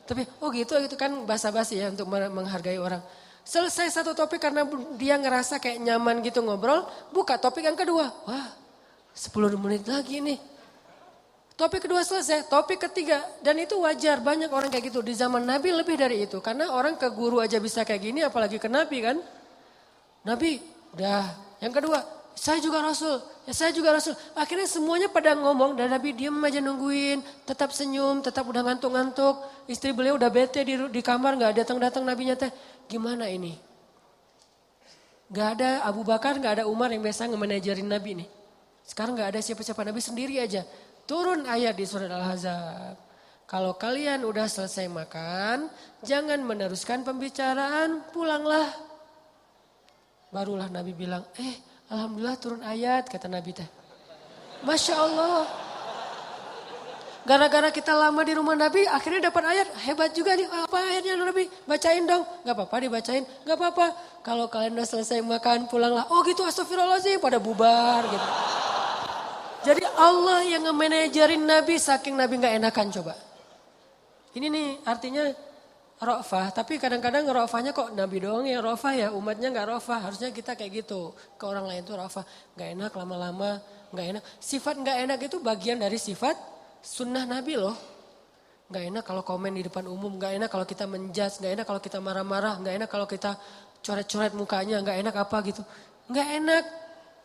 Tapi gitu kan basa-basi ya untuk menghargai orang. Selesai satu topik karena dia ngerasa kayak nyaman gitu ngobrol. Buka topik yang kedua. Wah 10 menit lagi nih. Topik kedua selesai, topik ketiga. Dan itu wajar, banyak orang kayak gitu. Di zaman Nabi lebih dari itu. Karena orang ke guru aja bisa kayak gini, apalagi ke Nabi kan. Nabi, udah. Yang kedua, saya juga Rasul. Ya saya juga Rasul. Akhirnya semuanya pada ngomong dan Nabi diam aja nungguin. Tetap senyum, tetap udah ngantuk-ngantuk. Istri beliau udah bete di kamar, gak datang-datang Nabinya teh. Gimana ini? Gak ada Abu Bakar, gak ada Umar yang biasa nge-manajerin Nabi nih. Sekarang gak ada siapa-siapa, Nabi sendiri aja. Turun ayat di surat Al-Ahzab. Kalau kalian udah selesai makan, jangan meneruskan pembicaraan, pulanglah. Barulah Nabi bilang, alhamdulillah turun ayat, kata Nabi teh. Masya Allah. Gara-gara kita lama di rumah Nabi, akhirnya dapat ayat. Hebat juga nih, apa ayatnya Nabi? Bacain dong. Gak apa-apa dibacain, gak apa-apa. Kalau kalian udah selesai makan, pulanglah. Oh gitu, astagfirullahaladzim, pada bubar gitu. Jadi Allah yang nge-manajerin Nabi saking Nabi gak enakan coba. Ini nih artinya rofah, tapi kadang-kadang rofahnya kok Nabi doang yang rofah ya, umatnya gak rofah. Harusnya kita kayak gitu, ke orang lain tuh rofah. Gak enak lama-lama, gak enak. Sifat gak enak itu bagian dari sifat sunnah Nabi loh. Gak enak kalau komen di depan umum, gak enak kalau kita menjudge, gak enak kalau kita marah-marah, gak enak kalau kita coret-coret mukanya, gak enak apa gitu. Gak enak,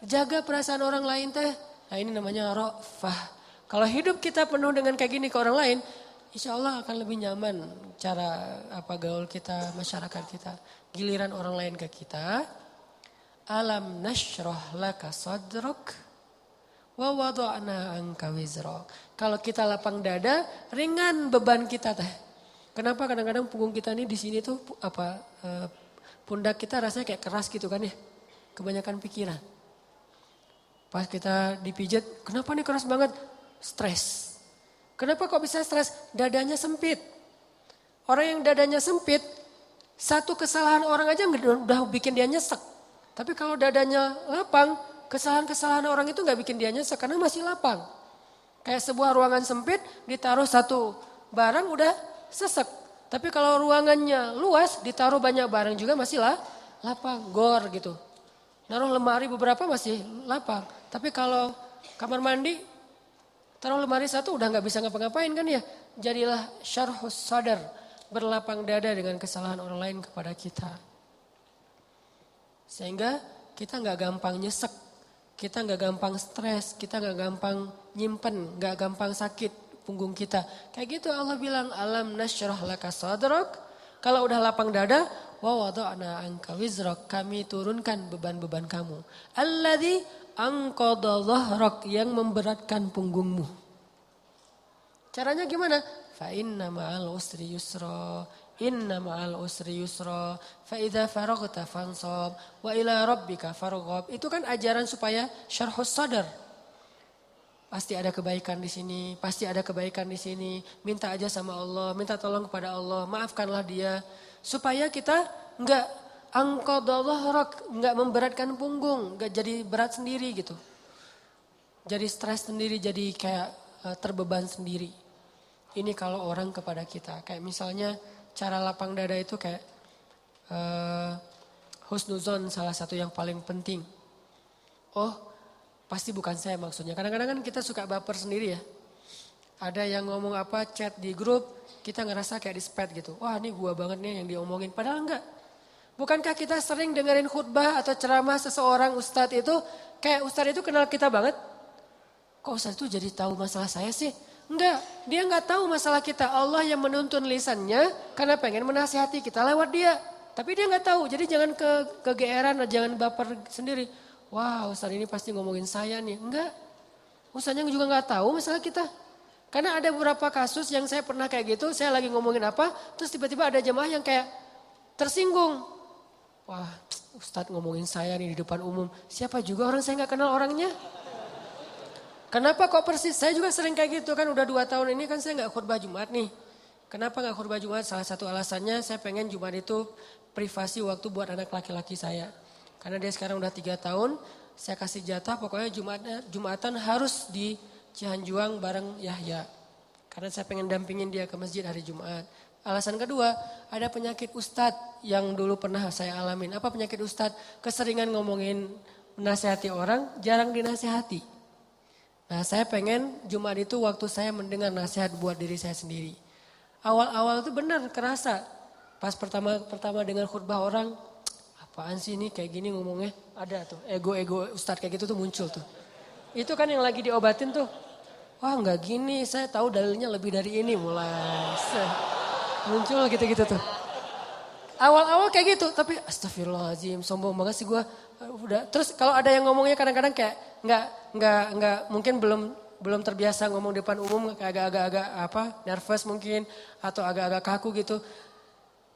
jaga perasaan orang lain teh. Nah ini namanya rofah. Kalau hidup kita penuh dengan kayak gini ke orang lain, insya Allah akan lebih nyaman cara gaul kita, masyarakat kita. Giliran orang lain ke kita, alam nashrah laka sadrak wa wada'na anka wizrak. Kalau kita lapang dada, ringan beban kita teh. Kenapa kadang-kadang punggung kita nih di sini tuh pundak kita rasanya kayak keras gitu kan ya. Kebanyakan pikiran. Pas kita dipijat, kenapa nih keras banget? Stres. Kenapa kok bisa stres? Dadanya sempit. Orang yang dadanya sempit, satu kesalahan orang aja udah bikin dia nyesek. Tapi kalau dadanya lapang, kesalahan-kesalahan orang itu gak bikin dia nyesek karena masih lapang. Kayak sebuah ruangan sempit, ditaruh satu barang udah sesek. Tapi kalau ruangannya luas, ditaruh banyak barang juga masih lapang, gor gitu. Naruh lemari beberapa masih lapang. Tapi kalau kamar mandi, taruh lemari satu udah gak bisa ngapa-ngapain kan ya. Jadilah syarhus sadar, berlapang dada dengan kesalahan orang lain kepada kita. Sehingga kita gak gampang nyesek, kita gak gampang stres, kita gak gampang nyimpen, gak gampang sakit punggung kita. Kayak gitu Allah bilang, alam nasyrah laka sadrak. Kalau udah lapang dada, wa wada'na anka wizrak, kami turunkan beban-beban kamu. Alladzi anqadha dhahrak, yang memberatkan punggungmu. Caranya gimana? Fa inna ma'al usri yusra, inna ma'al usri yusra, fa idza faraghta fansab wa ila rabbika farghab. Itu kan ajaran supaya syarhus sadar. Pasti ada kebaikan di sini, pasti ada kebaikan di sini. Minta aja sama Allah, minta tolong kepada Allah, maafkanlah dia. Supaya kita enggak enggak memberatkan punggung, enggak jadi berat sendiri gitu. Jadi stres sendiri, jadi kayak terbeban sendiri. Ini kalau orang kepada kita. Kayak misalnya cara lapang dada itu kayak husnuzon salah satu yang paling penting. Oh pasti bukan saya maksudnya. Kadang-kadang kan kita suka baper sendiri ya. Ada yang ngomong apa chat di grup kita ngerasa kayak di spam gitu. Wah ini gua banget nih yang diomongin. Padahal enggak. Bukankah kita sering dengerin khutbah atau ceramah seseorang ustadz itu. Kayak ustadz itu kenal kita banget. Kok ustadz itu jadi tahu masalah saya sih? Enggak, dia enggak tahu masalah kita. Allah yang menuntun lisannya karena pengen menasihati kita lewat dia. Tapi dia enggak tahu, jadi jangan kegeeran, jangan baper sendiri. Wah ustaz ini pasti ngomongin saya nih. Enggak, ustaznya juga enggak tahu masalah kita. Karena ada beberapa kasus yang saya pernah kayak gitu, saya lagi ngomongin apa, terus tiba-tiba ada jemaah yang kayak tersinggung. Wah ustaz ngomongin saya nih di depan umum, siapa juga orang saya enggak kenal orangnya. Kenapa kok persis? Saya juga sering kayak gitu kan udah 2 tahun ini kan saya gak khutbah Jumat nih. Kenapa gak khutbah Jumat? Salah satu alasannya saya pengen Jumat itu privasi waktu buat anak laki-laki saya. Karena dia sekarang udah 3 tahun, saya kasih jatah pokoknya Jumatan harus di Cihanjuang bareng Yahya. Karena saya pengen dampingin dia ke masjid hari Jumat. Alasan kedua, ada penyakit ustadz yang dulu pernah saya alamin. Apa penyakit ustadz? Keseringan ngomongin menasihati orang, jarang dinasihati. Nah saya pengen Jumat itu waktu saya mendengar nasihat buat diri saya sendiri. Awal-awal itu benar kerasa. Pas pertama dengar khutbah orang, apaan sih ini kayak gini ngomongnya. Ada tuh ego-ego ustadz kayak gitu tuh muncul tuh. Itu kan yang lagi diobatin tuh. Wah nggak gini, saya tahu dalilnya lebih dari ini mulai. Muncul gitu-gitu tuh. Awal-awal kayak gitu, tapi astagfirullahaladzim, sombong banget sih gue. Udah. Terus kalau ada yang ngomongnya kadang-kadang kayak nggak mungkin belum terbiasa ngomong depan umum, kayak agak-agak nervous mungkin atau agak-agak kaku gitu.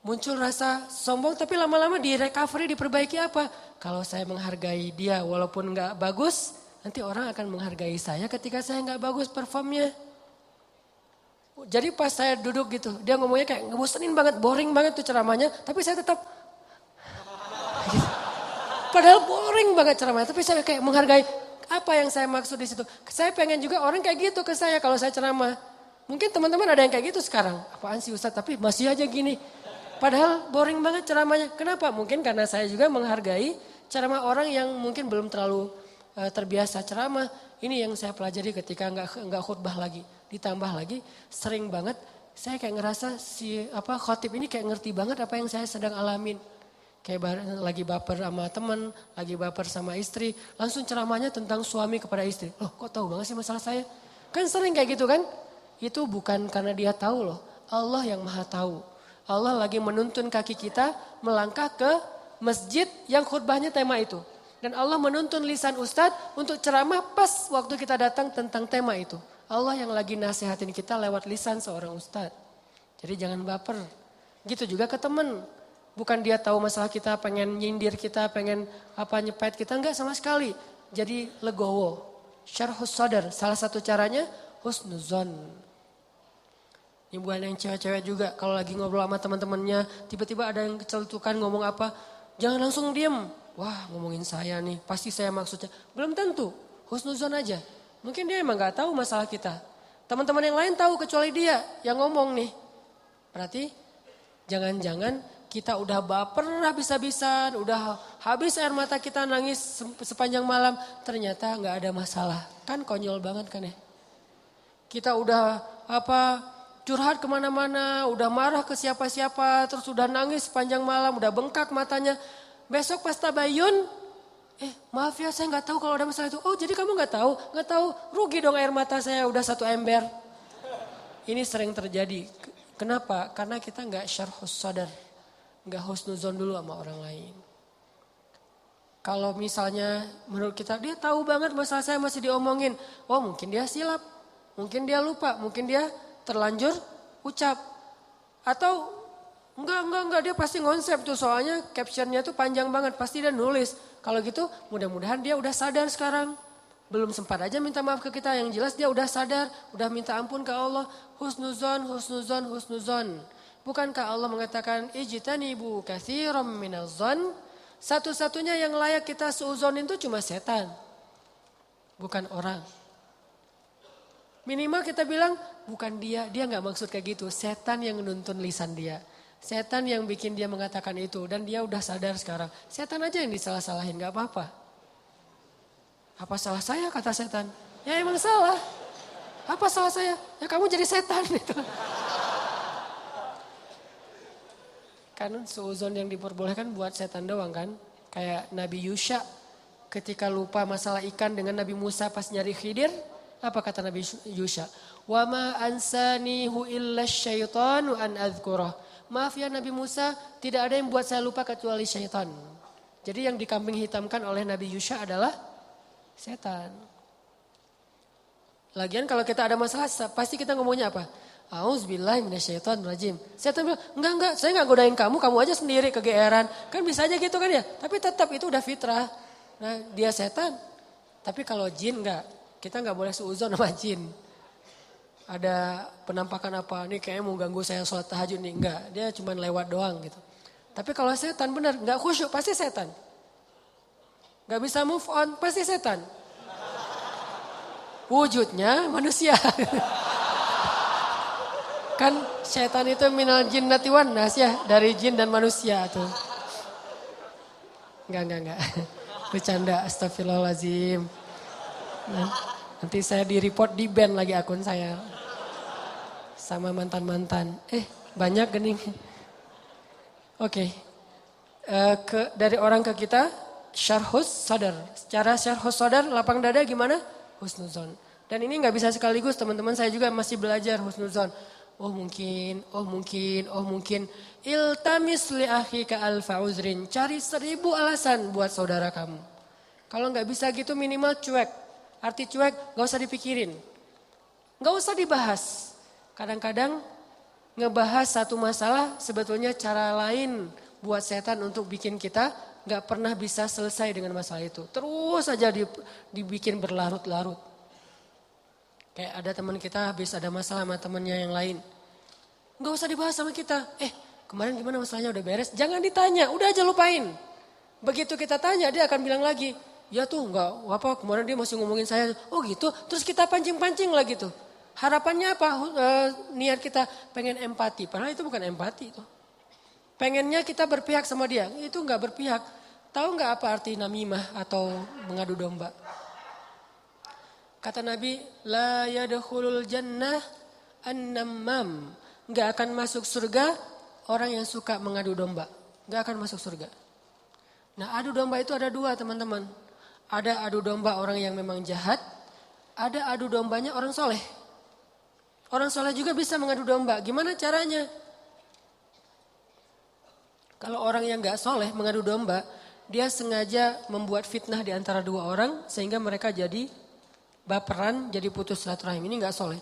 Muncul rasa sombong tapi lama-lama di recovery diperbaiki apa? Kalau saya menghargai dia walaupun nggak bagus, nanti orang akan menghargai saya ketika saya nggak bagus performnya. Jadi pas saya duduk gitu, dia ngomongnya kayak ngebosenin banget, boring banget tuh ceramahnya, tapi saya tetap gitu. Padahal boring banget ceramahnya, tapi saya kayak menghargai apa yang saya maksud di situ. Saya pengen juga orang kayak gitu ke saya kalau saya ceramah. Mungkin teman-teman ada yang kayak gitu sekarang. Apaan sih Ustaz, tapi masih aja gini. Padahal boring banget ceramahnya. Kenapa? Mungkin karena saya juga menghargai ceramah orang yang mungkin belum terlalu terbiasa ceramah. Ini yang saya pelajari ketika nggak khutbah lagi. Ditambah lagi sering banget saya kayak ngerasa khotib ini kayak ngerti banget apa yang saya sedang alamin. Kayak lagi baper sama teman, lagi baper sama istri, langsung ceramahnya tentang suami kepada istri. Loh kok tahu banget sih masalah saya? Kan sering kayak gitu kan? Itu bukan karena dia tahu loh, Allah yang maha tahu. Allah lagi menuntun kaki kita melangkah ke masjid yang khutbahnya tema itu. Dan Allah menuntun lisan ustadz untuk ceramah pas waktu kita datang tentang tema itu. Allah yang lagi nasihatin kita lewat lisan seorang ustadz. Jadi jangan baper. Gitu juga ke teman. Bukan dia tahu masalah kita, pengen nyindir kita, pengen nyepet kita. Enggak sama sekali. Jadi legowo. Syarhus sadar. Salah satu caranya husnuzon. Ini bukan yang cewek-cewek juga. Kalau lagi ngobrol sama teman-temannya, tiba-tiba ada yang kecelutukan ngomong apa. Jangan langsung diem. Wah ngomongin saya nih, pasti saya maksudnya. Belum tentu. Husnuzon aja. Mungkin dia emang gak tahu masalah kita. Teman-teman yang lain tahu kecuali dia yang ngomong nih. Berarti jangan-jangan kita udah baper habis-habisan, udah habis air mata kita nangis sepanjang malam. Ternyata gak ada masalah. Kan konyol banget kan ya. Kita udah curhat kemana-mana, udah marah ke siapa-siapa, terus udah nangis sepanjang malam, udah bengkak matanya. Besok pas tabayun, maaf ya saya gak tahu kalau ada masalah itu. Oh jadi kamu gak tahu? Gak tahu, rugi dong air mata saya udah 1 ember. Ini sering terjadi. Kenapa? Karena kita gak syarhus sadar. Gak husnuzon dulu sama orang lain. Kalau misalnya menurut kita dia tahu banget masalah saya masih diomongin. Oh mungkin dia silap, mungkin dia lupa, mungkin dia terlanjur ucap. Atau enggak dia pasti ngonsep tuh soalnya captionnya tuh panjang banget. Pasti dia nulis. Kalau gitu mudah-mudahan dia udah sadar sekarang. Belum sempat aja minta maaf ke kita. Yang jelas dia udah sadar, udah minta ampun ke Allah. Husnuzon, husnuzon, husnuzon. Bukankah Allah mengatakan ijtanibu katsiran minaz-zan? Satu-satunya yang layak kita suuzonin itu cuma setan. Bukan orang. Minimal kita bilang, bukan dia nggak maksud kayak gitu. Setan yang nuntun lisan dia. Setan yang bikin dia mengatakan itu. Dan dia udah sadar sekarang. Setan aja yang disalah-salahin, gak apa-apa. Apa salah saya kata setan? Ya emang salah. Apa salah saya? Ya kamu jadi setan gitu. Kan suuzon yang diperbolehkan buat setan doang kan. Kayak Nabi Yusha ketika lupa masalah ikan dengan Nabi Musa pas nyari Khidir. Apa kata Nabi Yusha? Wa ma ansanihu illa syaitanu an adzkurah. Maaf ya Nabi Musa, tidak ada yang buat saya lupa kecuali syaitan. Jadi yang dikambing hitamkan oleh Nabi Yusha adalah setan. Lagian kalau kita ada masalah pasti kita ngomongnya apa? Auzubillahi minasyaitonirrajim. Setan bilang, enggak, saya enggak godain kamu aja sendiri kegeeran. Kan bisa aja gitu kan ya. Tapi tetap itu udah fitrah. Nah, dia setan. Tapi kalau jin enggak. Kita nggak boleh suuzon sama jin. Ada penampakan apa, nih kayaknya mau ganggu saya sholat tahajud nih. Enggak, dia cuma lewat doang gitu. Tapi kalau setan benar, nggak khusyuk, pasti setan. Nggak bisa move on, pasti setan. Wujudnya manusia. Kan setan itu minal jinnati wan nas ya, dari jin dan manusia tuh. Enggak. Bercanda, astagfirullahaladzim. Nanti saya di-report, di-ban lagi akun saya. Sama mantan-mantan. Banyak gening. Oke. Dari orang ke kita, syarhus sadar. Secara syarhus sadar, lapang dada gimana? Husnuzon. Dan ini gak bisa sekaligus, teman-teman saya juga masih belajar husnuzon. Oh mungkin. Iltamis li akhika alfa uzrin. Cari 1000 alasan buat saudara kamu. Kalau gak bisa gitu minimal cuek. Arti cuek gak usah dipikirin. Gak usah dibahas. Kadang-kadang ngebahas satu masalah sebetulnya cara lain buat setan untuk bikin kita gak pernah bisa selesai dengan masalah itu. Terus aja dibikin berlarut-larut. Kayak ada teman kita habis ada masalah sama temannya yang lain. Gak usah dibahas sama kita. Kemarin gimana masalahnya udah beres? Jangan ditanya, udah aja lupain. Begitu kita tanya dia akan bilang lagi. Ya tuh enggak apa kemarin dia masih ngomongin saya. Oh gitu, terus kita pancing-pancing lagi tuh. Harapannya apa? Niat kita pengen empati. Padahal itu bukan empati itu. Pengennya kita berpihak sama dia. Itu enggak berpihak. Tahu enggak apa arti namimah atau mengadu domba? Kata Nabi, la yadkhulul jannah an-nammam. Enggak akan masuk surga orang yang suka mengadu domba. Enggak akan masuk surga. Nah, adu domba itu ada 2, teman-teman. Ada adu domba orang yang memang jahat, ada adu dombanya orang soleh. Orang soleh juga bisa mengadu domba. Gimana caranya? Kalau orang yang gak soleh mengadu domba, dia sengaja membuat fitnah di antara 2 orang sehingga mereka jadi baperan, jadi putus silaturahim. Ini gak soleh.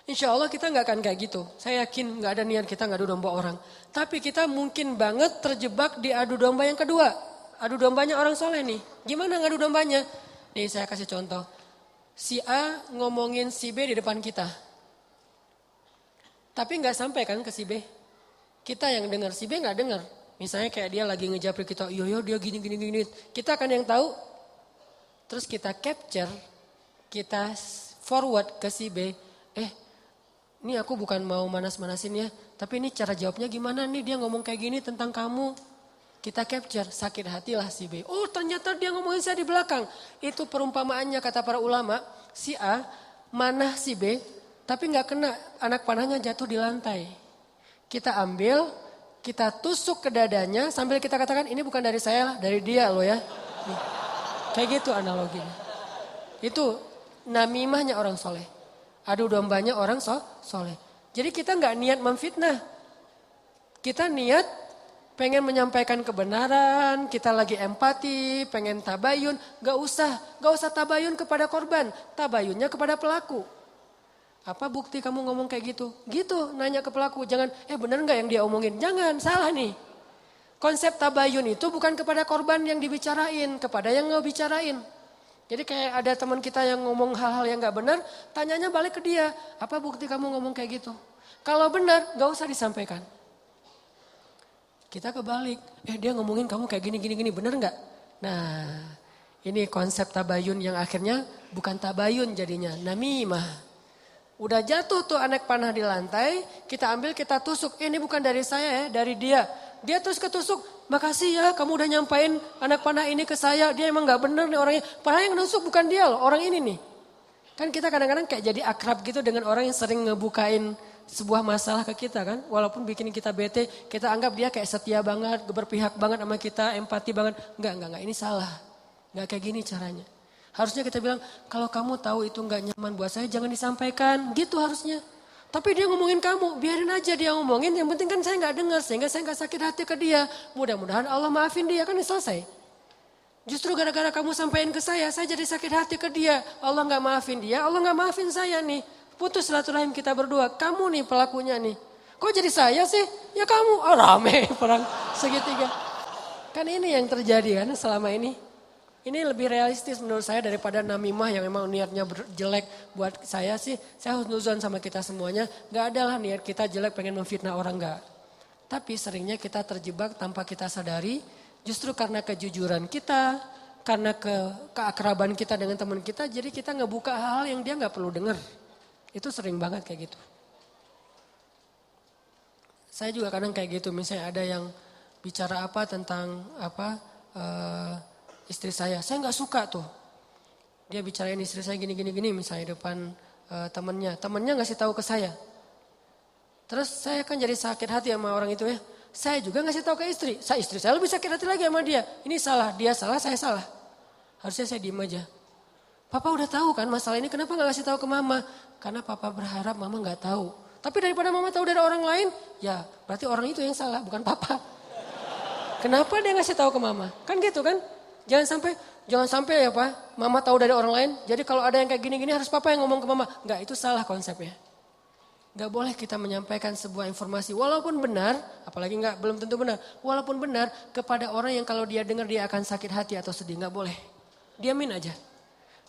Insya Allah kita gak akan kayak gitu. Saya yakin gak ada niat kita ngadu domba orang. Tapi kita mungkin banget terjebak di adu domba yang kedua. Adu dombanya orang soleh nih. Gimana ngadu dombanya? Nih saya kasih contoh. Si A ngomongin si B di depan kita. Tapi gak sampai kan ke si B. Kita yang dengar, si B gak dengar. Misalnya kayak dia lagi ngejapri kita. Iya dia gini. Kita kan yang tahu. Terus kita capture. Kita forward ke si B. Ini aku bukan mau manas-manasin ya. Tapi ini cara jawabnya gimana nih. Dia ngomong kayak gini tentang kamu. Kita capture, sakit hatilah si B. Oh ternyata dia ngomongin saya di belakang. Itu perumpamaannya kata para ulama. Si A manah si B. Tapi gak kena, anak panahnya jatuh di lantai. Kita ambil, kita tusuk ke dadanya. Sambil kita katakan ini bukan dari saya lah, dari dia loh ya. Nih. Kayak gitu analoginya. Itu namimahnya orang soleh. Adu dombanya orang soleh. Jadi kita gak niat memfitnah. Kita niat pengen menyampaikan kebenaran, kita lagi empati, pengen tabayun. Gak usah tabayun kepada korban, tabayunnya kepada pelaku. Apa bukti kamu ngomong kayak gitu? Gitu, nanya ke pelaku. Jangan, bener gak yang dia omongin? Jangan, salah nih. Konsep tabayun itu bukan kepada korban yang dibicarain, kepada yang ngebicarain. Jadi kayak ada teman kita yang ngomong hal-hal yang gak benar, tanyanya balik ke dia. Apa bukti kamu ngomong kayak gitu? Kalau benar, gak usah disampaikan. Kita kebalik, dia ngomongin kamu kayak gini, bener gak? Nah, Ini konsep tabayun yang akhirnya bukan tabayun jadinya, namimah. Udah jatuh tuh anak panah di lantai, kita ambil kita tusuk. Ini bukan dari saya ya, dari dia. Dia terus ketusuk, makasih ya kamu udah nyampain anak panah ini ke saya. Dia emang gak bener nih orangnya. Padahal yang nusuk bukan dia loh, orang ini nih. Kan kita kadang-kadang kayak jadi akrab gitu dengan orang yang sering ngebukain sebuah masalah ke kita kan. Walaupun bikin kita bete, kita anggap dia kayak setia banget, berpihak banget sama kita, empati banget. Enggak, ini salah. Enggak kayak gini caranya. Harusnya kita bilang, kalau kamu tahu itu enggak nyaman buat saya, jangan disampaikan. Gitu harusnya. Tapi dia ngomongin kamu, biarin aja dia ngomongin. Yang penting kan saya enggak dengar, sehingga saya enggak sakit hati ke dia. Mudah-mudahan Allah maafin dia, kan selesai. Justru gara-gara kamu sampaikan ke saya jadi sakit hati ke dia. Allah enggak maafin dia, Allah enggak maafin saya nih. Putus silaturahim kita berdua, kamu nih pelakunya nih. Kok jadi saya sih? Ya kamu, rame perang segitiga. Kan ini yang terjadi kan selama ini. Ini lebih realistis menurut saya daripada namimah yang memang niatnya jelek buat saya sih. Saya husnuzon sama kita semuanya. Gak ada lah niat kita jelek pengen memfitnah orang, gak. Tapi seringnya kita terjebak tanpa kita sadari. Justru karena kejujuran kita, karena keakraban kita dengan teman kita. Jadi kita ngebuka hal-hal yang dia gak perlu dengar. Itu sering banget kayak gitu. Saya juga kadang kayak gitu. Misalnya ada yang bicara apa tentang istri saya nggak suka tuh. Dia bicarain istri saya gini misalnya depan temennya ngasih tahu ke saya. Terus saya kan jadi sakit hati sama orang itu ya. Saya juga ngasih tahu ke istri saya lebih sakit hati lagi sama dia. Ini salah, dia salah, saya salah. Harusnya saya diem aja. Papa udah tahu kan masalah ini, kenapa nggak kasih tahu ke mama? Karena papa berharap mama nggak tahu. Tapi daripada mama tahu dari orang lain, ya berarti orang itu yang salah, bukan papa. Kenapa dia ngasih tahu ke mama? Kan gitu kan? Jangan sampai ya Pak, mama tahu dari orang lain. Jadi kalau ada yang kayak gini-gini harus papa yang ngomong ke mama. Enggak, itu salah konsepnya. Enggak boleh kita menyampaikan sebuah informasi walaupun benar, apalagi belum tentu benar. Walaupun benar kepada orang yang kalau dia dengar dia akan sakit hati atau sedih, enggak boleh. Diamin aja.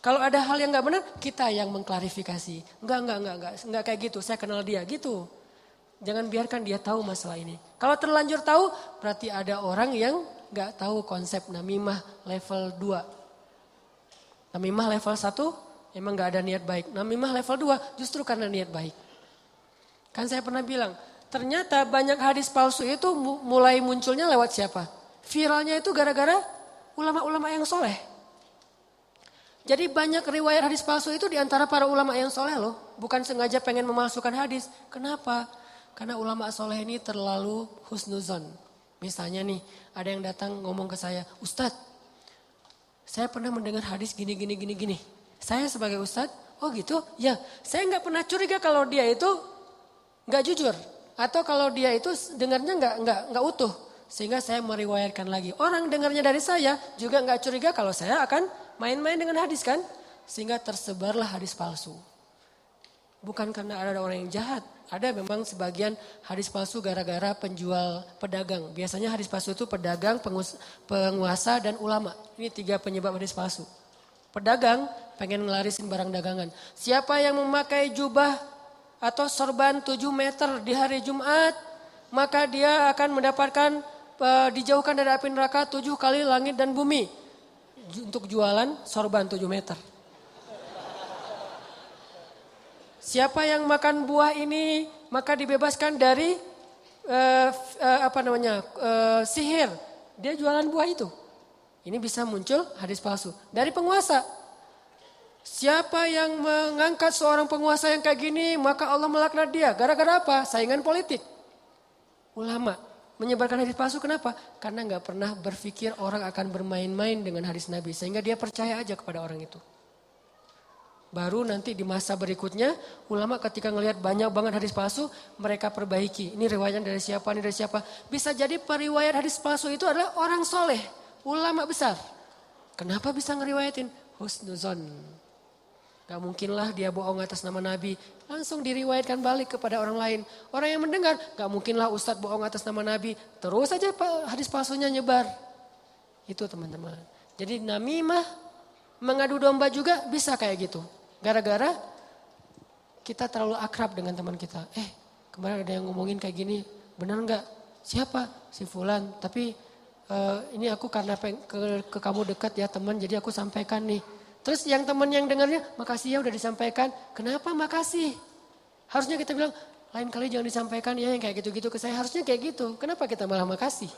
Kalau ada hal yang enggak benar, kita yang mengklarifikasi. Enggak kayak gitu, saya kenal dia gitu. Jangan biarkan dia tahu masalah ini. Kalau terlanjur tahu, berarti ada orang yang gak tahu konsep namimah level 2. Namimah level 1 emang gak ada niat baik. Namimah level 2 justru karena niat baik. Kan saya pernah bilang, ternyata banyak hadis palsu itu mulai munculnya lewat siapa? Viralnya itu gara-gara ulama-ulama yang soleh. Jadi banyak riwayat hadis palsu itu diantara para ulama yang soleh loh. Bukan sengaja pengen memalsukan hadis. Kenapa? Karena ulama soleh ini terlalu husnuzon. Misalnya nih, ada yang datang ngomong ke saya, Ustadz, saya pernah mendengar hadis gini. Saya sebagai Ustadz, oh gitu? Ya, saya nggak pernah curiga kalau dia itu nggak jujur. Atau kalau dia itu dengarnya nggak utuh. Sehingga saya meriwayatkan lagi. Orang dengarnya dari saya juga nggak curiga kalau saya akan main-main dengan hadis kan. Sehingga tersebarlah hadis palsu. Bukan karena ada orang yang jahat. Ada memang sebagian hadis palsu gara-gara pedagang. Biasanya hadis palsu itu pedagang, penguasa, dan ulama. Ini 3 penyebab hadis palsu. Pedagang pengen ngelarisin barang dagangan. Siapa yang memakai jubah atau sorban 7 meter di hari Jumat, maka dia akan mendapatkan dijauhkan dari api neraka 7 kali langit dan bumi. Untuk jualan sorban 7 meter. Siapa yang makan buah ini maka dibebaskan dari sihir. Dia jualan buah itu. Ini bisa muncul hadis palsu. Dari penguasa. Siapa yang mengangkat seorang penguasa yang kayak gini maka Allah melaknat dia. Gara-gara apa? Saingan politik. Ulama menyebarkan hadis palsu kenapa? Karena gak pernah berpikir orang akan bermain-main dengan hadis Nabi. Sehingga dia percaya aja kepada orang itu. Baru nanti di masa berikutnya ulama ketika ngelihat banyak banget hadis palsu mereka perbaiki. Ini riwayat dari siapa, ini dari siapa. Bisa jadi periwayat hadis palsu itu adalah orang soleh, ulama besar. Kenapa bisa ngeriwayatin? Husnuzon. Gak mungkin lah dia bohong atas nama Nabi. Langsung diriwayatkan balik kepada orang lain. Orang yang mendengar gak mungkin lah Ustadz bohong atas nama Nabi. Terus aja hadis palsunya nyebar. Itu teman-teman. Jadi namimah mengadu domba juga bisa kayak gitu. Gara-gara kita terlalu akrab dengan teman kita. Kemarin ada yang ngomongin kayak gini, benar nggak? Siapa? Si Fulan. Tapi Ini aku karena ke kamu dekat ya teman, jadi aku sampaikan nih. Terus yang teman yang dengarnya, makasih ya udah disampaikan. Kenapa makasih? Harusnya kita bilang, lain kali jangan disampaikan ya yang kayak gitu-gitu ke saya. Harusnya kayak gitu. Kenapa kita malah makasih?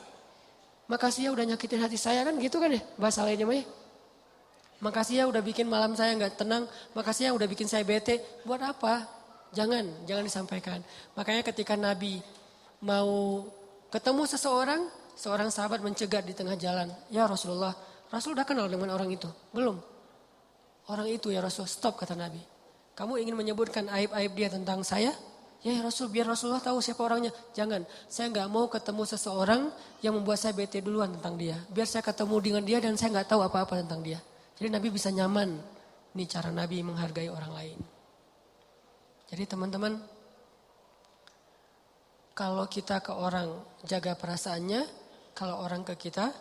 Makasih ya udah nyakitin hati saya kan gitu kan ya bahasa lainnya mah ya. Makasih ya udah bikin malam saya nggak tenang. Makasih ya udah bikin saya bete. Buat apa? Jangan disampaikan. Makanya ketika Nabi mau ketemu seorang sahabat mencegat di tengah jalan. Ya Rasulullah, Rasul udah kenal dengan orang itu? Belum. Orang itu ya Rasul, stop kata Nabi. Kamu ingin menyebutkan aib-aib dia tentang saya? Ya Rasul, biar Rasulullah tahu siapa orangnya. Jangan, saya nggak mau ketemu seseorang yang membuat saya bete duluan tentang dia. Biar saya ketemu dengan dia dan saya nggak tahu apa-apa tentang dia. Jadi Nabi bisa nyaman. Ini cara Nabi menghargai orang lain. Jadi teman-teman, kalau kita ke orang jaga perasaannya, kalau orang ke kita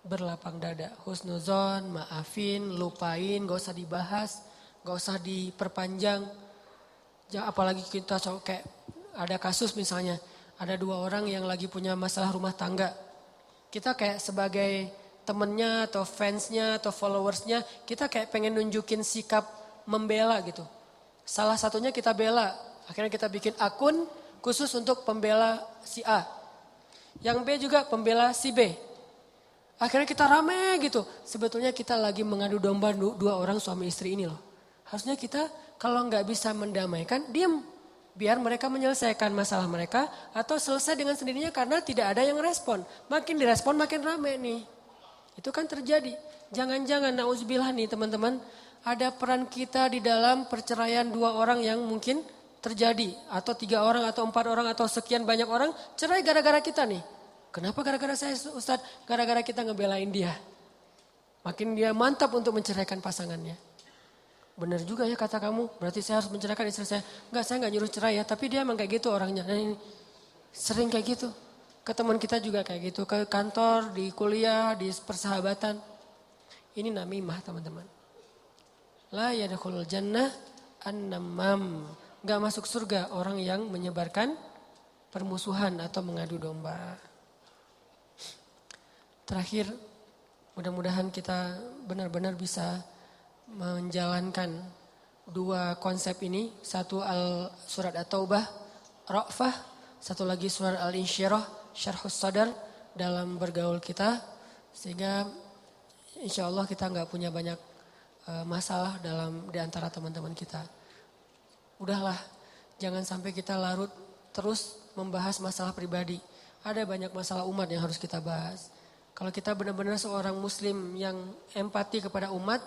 berlapang dada. Husnuzon, maafin, lupain, gak usah dibahas, gak usah diperpanjang. Apalagi kita kayak ada kasus misalnya, ada 2 orang yang lagi punya masalah rumah tangga. Kita kayak sebagai temennya atau fansnya atau followersnya, kita kayak pengen nunjukin sikap membela gitu. Salah satunya kita bela, akhirnya kita bikin akun khusus untuk pembela si A. Yang B juga pembela si B. Akhirnya kita rame gitu. Sebetulnya kita lagi mengadu domba 2 orang suami istri ini loh. Harusnya kita kalau nggak bisa mendamaikan, diam. Biar mereka menyelesaikan masalah mereka atau selesai dengan sendirinya karena tidak ada yang respon. Makin direspon makin rame nih. Itu kan terjadi. Jangan-jangan nauzubillah nih teman-teman. Ada peran kita di dalam perceraian 2 orang yang mungkin terjadi. Atau 3 orang atau 4 orang atau sekian banyak orang cerai gara-gara kita nih. Kenapa gara-gara saya Ustadz? Gara-gara kita ngebelain dia. Makin dia mantap untuk menceraikan pasangannya. Benar juga ya kata kamu, berarti saya harus menceraikan istri saya. Enggak, saya enggak nyuruh cerai ya, tapi dia emang kayak gitu orangnya. Nah, ini sering kayak gitu. Ke teman kita juga kayak gitu, ke kantor, di kuliah, di persahabatan. Ini namimah teman-teman. La yadkhulul jannah an-namam. Enggak masuk surga orang yang menyebarkan permusuhan atau mengadu domba. Terakhir, mudah-mudahan kita benar-benar bisa menjalankan 2 konsep ini. Satu surat At-Taubah, Ra'fah. Satu lagi surat Al-Insyirah, Syarhus Sadar dalam bergaul kita. Sehingga insya Allah kita nggak punya banyak masalah di antara teman-teman kita. Udahlah, jangan sampai kita larut terus membahas masalah pribadi. Ada banyak masalah umat yang harus kita bahas. Kalau kita benar-benar seorang muslim yang empati kepada umat,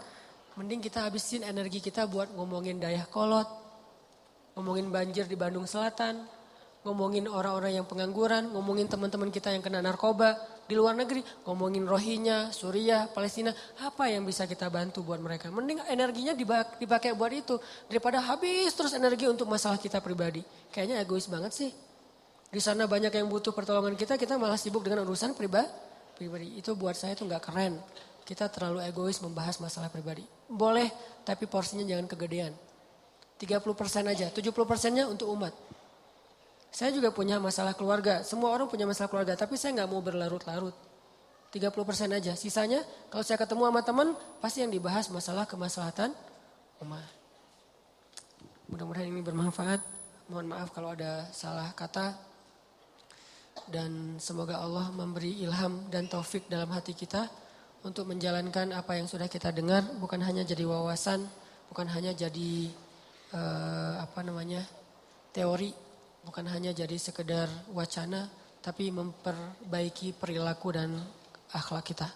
mending kita habisin energi kita buat ngomongin Dayakolot, ngomongin banjir di Bandung Selatan, ngomongin orang-orang yang pengangguran, ngomongin teman-teman kita yang kena narkoba di luar negeri, ngomongin Rohingya, Suriah, Palestina, apa yang bisa kita bantu buat mereka. Mending energinya dipakai buat itu, daripada habis terus energi untuk masalah kita pribadi. Kayaknya egois banget sih. Di sana banyak yang butuh pertolongan kita malah sibuk dengan urusan pribadi. Itu buat saya itu gak keren. Kita terlalu egois membahas masalah pribadi. Boleh, tapi porsinya jangan kegedean. 30% aja, 70%-nya untuk umat. Saya juga punya masalah keluarga. Semua orang punya masalah keluarga, tapi saya gak mau berlarut-larut. 30% aja. Sisanya kalau saya ketemu sama teman, pasti yang dibahas masalah kemaslahatan umat. Mudah-mudahan ini bermanfaat. Mohon maaf kalau ada salah kata. Dan semoga Allah memberi ilham dan taufik dalam hati kita untuk menjalankan apa yang sudah kita dengar, bukan hanya jadi wawasan, bukan hanya jadi teori, bukan hanya jadi sekedar wacana, tapi memperbaiki perilaku dan akhlak kita.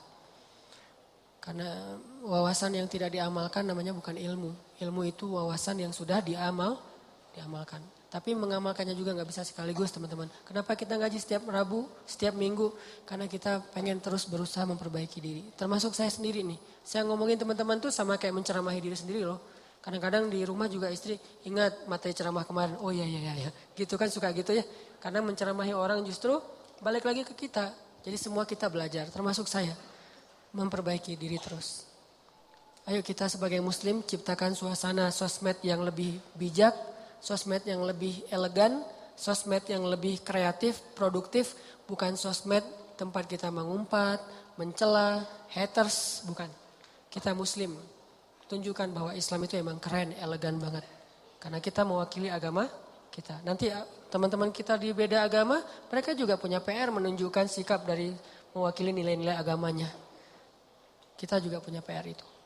Karena wawasan yang tidak diamalkan namanya bukan ilmu. Ilmu itu wawasan yang sudah diamalkan. Tapi mengamalkannya juga gak bisa sekaligus teman-teman. Kenapa kita ngaji setiap Rabu, setiap Minggu? Karena kita pengen terus berusaha memperbaiki diri. Termasuk saya sendiri nih. Saya ngomongin teman-teman tuh sama kayak menceramahi diri sendiri loh. Kadang-kadang di rumah juga istri ingat materi ceramah kemarin. Oh iya. Gitu kan suka gitu ya. Karena menceramahi orang justru balik lagi ke kita. Jadi semua kita belajar, termasuk saya. Memperbaiki diri terus. Ayo kita sebagai muslim ciptakan suasana sosmed yang lebih bijak. Sosmed yang lebih elegan, sosmed yang lebih kreatif, produktif, bukan sosmed tempat kita mengumpat, mencela, haters, bukan. Kita muslim. Tunjukkan bahwa Islam itu emang keren, elegan banget. Karena kita mewakili agama kita. Nanti teman-teman kita di beda agama, mereka juga punya PR menunjukkan sikap dari mewakili nilai-nilai agamanya. Kita juga punya PR itu.